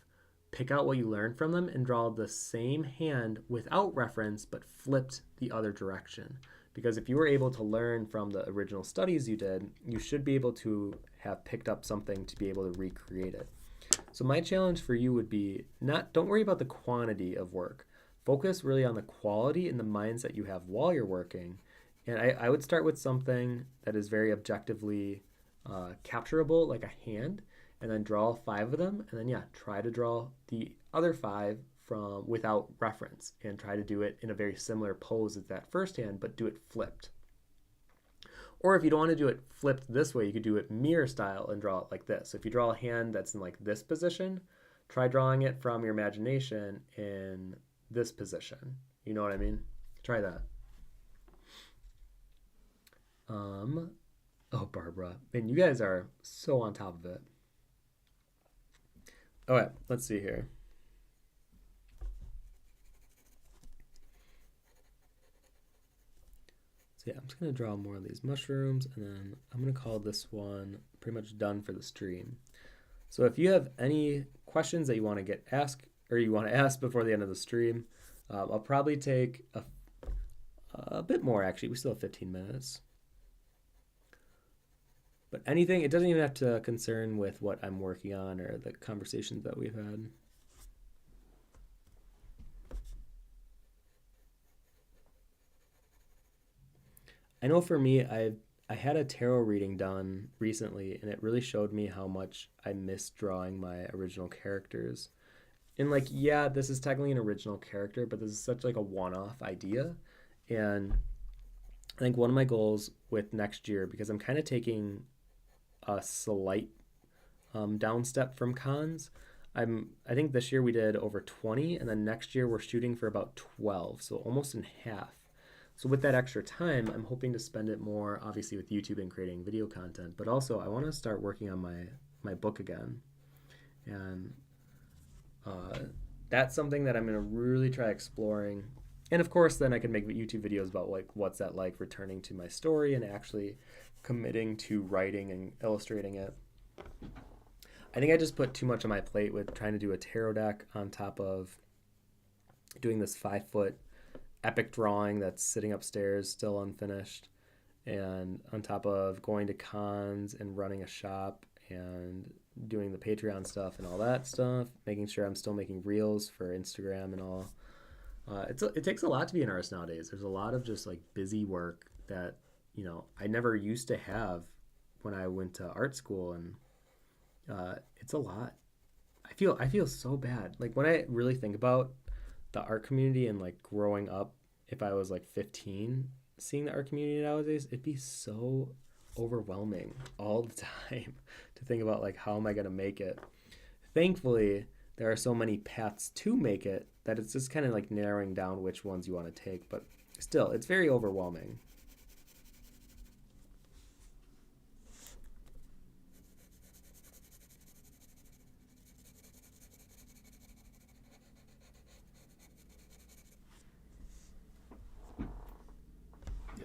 pick out what you learned from them, and draw the same hand without reference but flipped the other direction. Because if you were able to learn from the original studies you did, you should be able to have picked up something to be able to recreate it. So my challenge for you would be don't worry about the quantity of work. Focus really on the quality and the mindset you have while you're working. And I would start with something that is very objectively capturable, like a hand, and then draw 5 of them. And then, try to draw the other 5 from without reference and try to do it in a very similar pose as that first hand, but do it flipped. Or if you don't want to do it flipped this way, you could do it mirror style and draw it like this. So if you draw a hand that's in like this position, try drawing it from your imagination in this position. You know what I mean? Try that. Oh, Barbara. Man, you guys are so on top of it. Okay, let's see here. So yeah, I'm just going to draw more of these mushrooms, and then I'm going to call this one pretty much done for the stream. So if you have any questions that you want to get asked, or you want to ask before the end of the stream, I'll probably take a bit more, actually. We still have 15 minutes. But anything, it doesn't even have to concern with what I'm working on or the conversations that we've had. I know for me, I had a tarot reading done recently, and it really showed me how much I miss drawing my original characters. And like, yeah, this is technically an original character, but this is such like a one-off idea. And I think one of my goals with next year, because I'm kind of taking a slight down step from cons. I think this year we did over 20, and then next year we're shooting for about 12, so almost in half. So with that extra time, I'm hoping to spend it more, obviously, with YouTube and creating video content, but also I want to start working on my book again. And that's something that I'm going to really try exploring. And of course, then I can make YouTube videos about like what's that like returning to my story and actually committing to writing and illustrating it. I think I just put too much on my plate with trying to do a tarot deck on top of doing this 5-foot epic drawing that's sitting upstairs still unfinished, and on top of going to cons and running a shop and doing the Patreon stuff and all that stuff, making sure I'm still making reels for Instagram and all. It takes a lot to be an artist nowadays. There's a lot of just like busy work that I never used to have when I went to art school, and it's a lot. I feel so bad. Like when I really think about the art community and like growing up if I was like 15 seeing the art community nowadays, it'd be so overwhelming all the time to think about like how am I going to make it. Thankfully, there are so many paths to make it that it's just kind of like narrowing down which ones you want to take, but still, it's very overwhelming.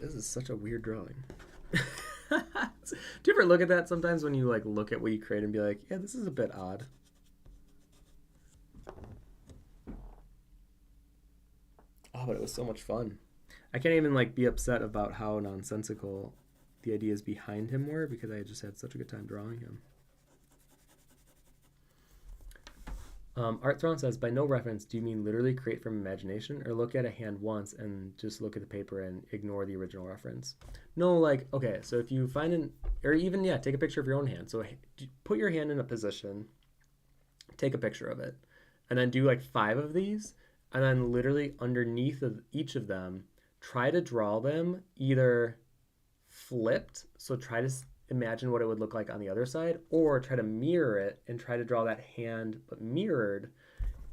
This is such a weird drawing. Do you ever look at that sometimes when you like look at what you create and be like, yeah, this is a bit odd? Oh, but it was so much fun. I can't even like be upset about how nonsensical the ideas behind him were because I just had such a good time drawing him. Art Throne says, by no reference, do you mean literally create from imagination or look at a hand once and just look at the paper and ignore the original reference? No, like, okay, so if you find an, or even, yeah, take a picture of your own hand. So put your hand in a position, take a picture of it, and then do like 5 of these, and then literally underneath of each of them, try to draw them either flipped, so try to imagine what it would look like on the other side, or try to mirror it and try to draw that hand but mirrored,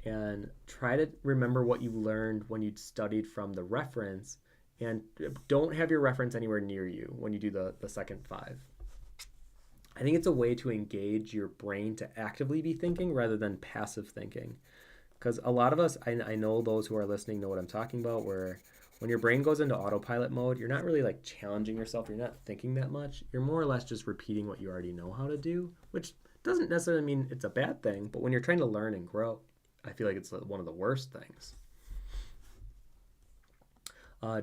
and try to remember what you learned when you studied from the reference, and don't have your reference anywhere near you when you do the second 5. I think it's a way to engage your brain to actively be thinking rather than passive thinking, because a lot of us, I know those who are listening know what I'm talking about, where when your brain goes into autopilot mode, you're not really like challenging yourself. You're not thinking that much. You're more or less just repeating what you already know how to do, which doesn't necessarily mean it's a bad thing. But when you're trying to learn and grow, I feel like it's one of the worst things.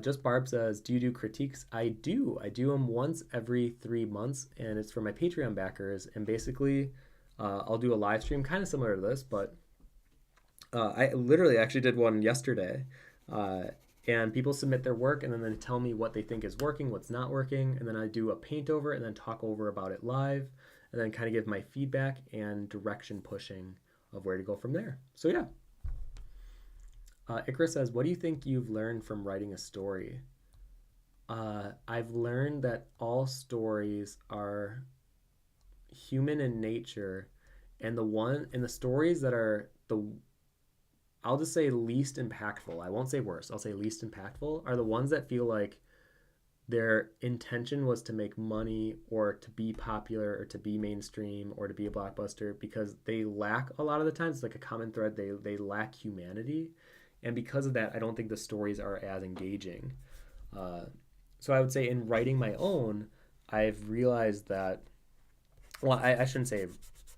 Just Barb says, do you do critiques? I do. I do them once every 3 months, and it's for my Patreon backers. And basically, I'll do a live stream kind of similar to this, but I literally actually did one yesterday. And people submit their work and then they tell me what they think is working, what's not working, and then I do a paint over and then talk over about it live, and then kind of give my feedback and direction pushing of where to go from there. So yeah. Icarus says, what do you think you've learned from writing a story? I've learned that all stories are human in nature, and the stories that are I'll just say least impactful. I won't say worse. I'll say least impactful are the ones that feel like their intention was to make money or to be popular or to be mainstream or to be a blockbuster, because they lack, a lot of the times, it's like a common thread, they lack humanity. And because of that, I don't think the stories are as engaging. So I would say in writing my own, I've realized that, well, I shouldn't say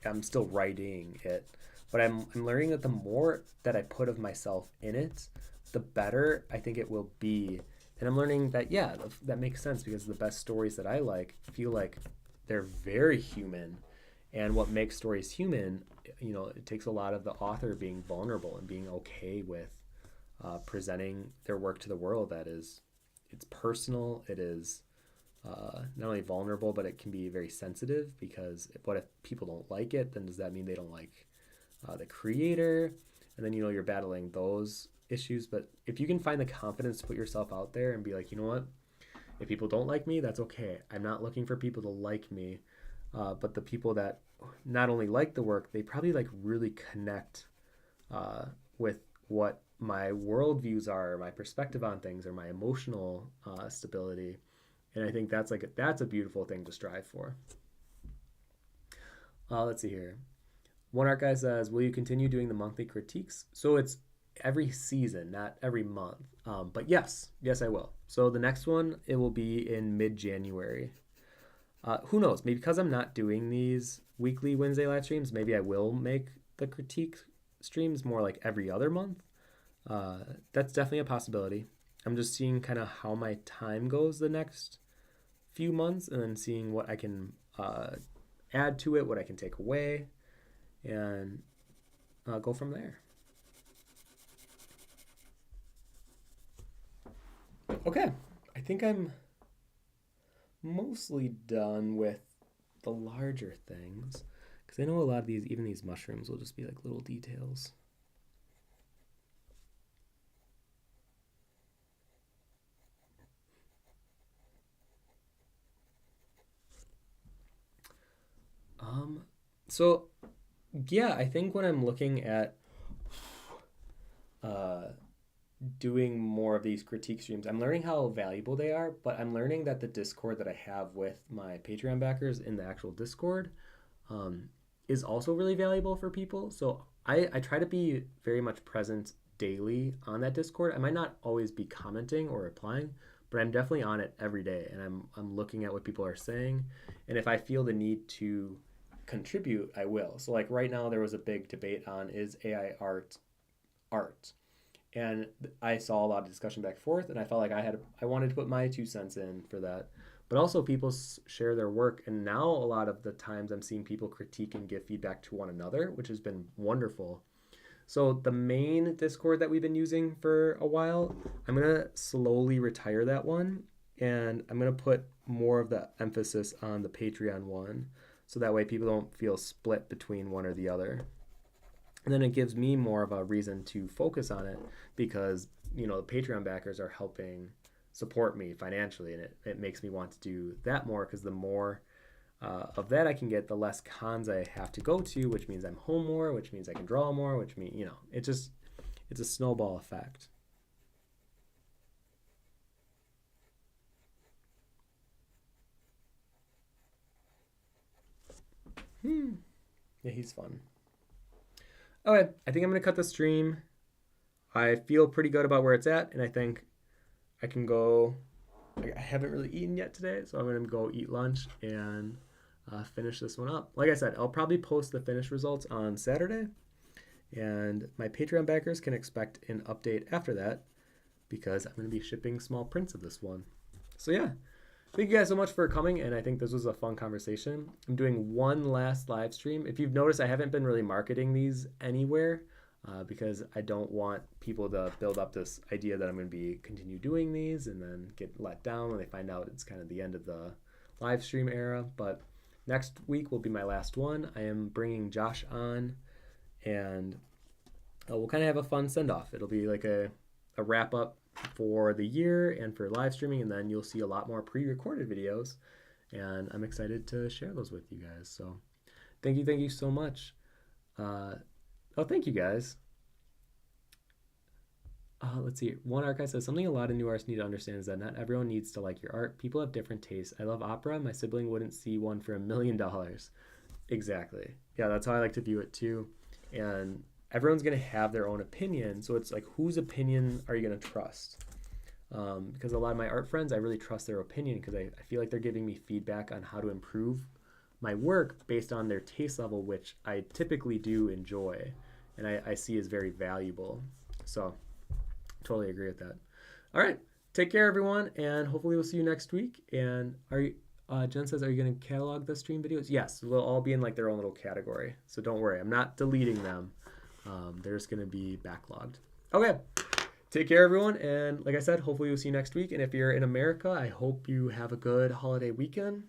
I'm still writing it, but I'm learning that the more that I put of myself in it, the better I think it will be. And I'm learning that, yeah, that makes sense, because the best stories that I like feel like they're very human. And what makes stories human, it takes a lot of the author being vulnerable and being okay with presenting their work to the world. That is, it's personal, it is not only vulnerable, but it can be very sensitive, because what if people don't like it? Then does that mean they don't like the creator? And then you're battling those issues. But if you can find the confidence to put yourself out there and be like, you know what, if people don't like me, that's okay. I'm not looking for people to like me, but the people that not only like the work, they probably like really connect with what my worldviews are, my perspective on things, or my emotional stability. And I think that's a beautiful thing to strive for. Let's see here. One art guy says, will you continue doing the monthly critiques? So it's every season, not every month. But yes, I will. So the next one, it will be in mid-January. Who knows? Maybe because I'm not doing these weekly Wednesday live streams, maybe I will make the critique streams more like every other month. That's definitely a possibility. I'm just seeing kind of how my time goes the next few months, and then seeing what I can add to it, what I can take away, and go from there. Okay, I think I'm mostly done with the larger things, because I know a lot of even these mushrooms will just be like little details. So yeah, I think when I'm looking at doing more of these critique streams, I'm learning how valuable they are, but I'm learning that the Discord that I have with my Patreon backers in the actual Discord um, is also really valuable for people. So I try to be very much present daily on that Discord. I might not always be commenting or replying, but I'm definitely on it every day, and I'm looking at what people are saying, and if I feel the need to contribute, I will. So like right now, there was a big debate on is AI art, and I saw a lot of discussion back and forth, and I felt like I wanted to put my 2 cents in for that. But also, people share their work, and now a lot of the times I'm seeing people critique and give feedback to one another, which has been wonderful. So the main Discord that we've been using for a while, I'm gonna slowly retire that one, and I'm gonna put more of the emphasis on the Patreon one, so that way people don't feel split between one or the other. And then it gives me more of a reason to focus on it because, the Patreon backers are helping support me financially, and it makes me want to do that more because the more of that I can get, the less cons I have to go to, which means I'm home more, which means I can draw more, which means, it's a snowball effect. Yeah, he's fun. Okay, I think I'm going to cut the stream. I feel pretty good about where it's at, and I think I can go. I haven't really eaten yet today, so I'm going to go eat lunch and finish this one up. Like I said, I'll probably post the finished results on Saturday, and my Patreon backers can expect an update after that because I'm going to be shipping small prints of this one. So yeah, thank you guys so much for coming, and I think this was a fun conversation. I'm doing one last live stream. If you've noticed, I haven't been really marketing these anywhere because I don't want people to build up this idea that I'm going to continue doing these and then get let down when they find out it's kind of the end of the live stream era. But next week will be my last one. I am bringing Josh on, and we'll kind of have a fun send-off. It'll be like a wrap-up for the year and for live streaming, and then you'll see a lot more pre-recorded videos, and I'm excited to share those with you guys. So thank you so much. Thank you guys. Let's see. One art guy says something a lot of new artists need to understand is that not everyone needs to like your art. People have different tastes. I love opera. My sibling wouldn't see one for $1 million. Exactly. Yeah, that's how I like to view it too. And everyone's going to have their own opinion. So it's like, whose opinion are you going to trust? Because a lot of my art friends, I really trust their opinion because I feel like they're giving me feedback on how to improve my work based on their taste level, which I typically do enjoy and I see as very valuable. So totally agree with that. All right. Take care, everyone, and hopefully we'll see you next week. And Jen says, are you going to catalog the stream videos? Yes, they'll all be in like their own little category. So don't worry. I'm not deleting them. They're just going to be backlogged. Okay. Take care, everyone. And like I said, hopefully we'll see you next week. And if you're in America, I hope you have a good holiday weekend.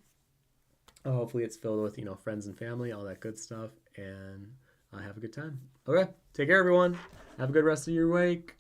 Hopefully it's filled with, friends and family, all that good stuff. And have a good time. Okay. Take care, everyone. Have a good rest of your week.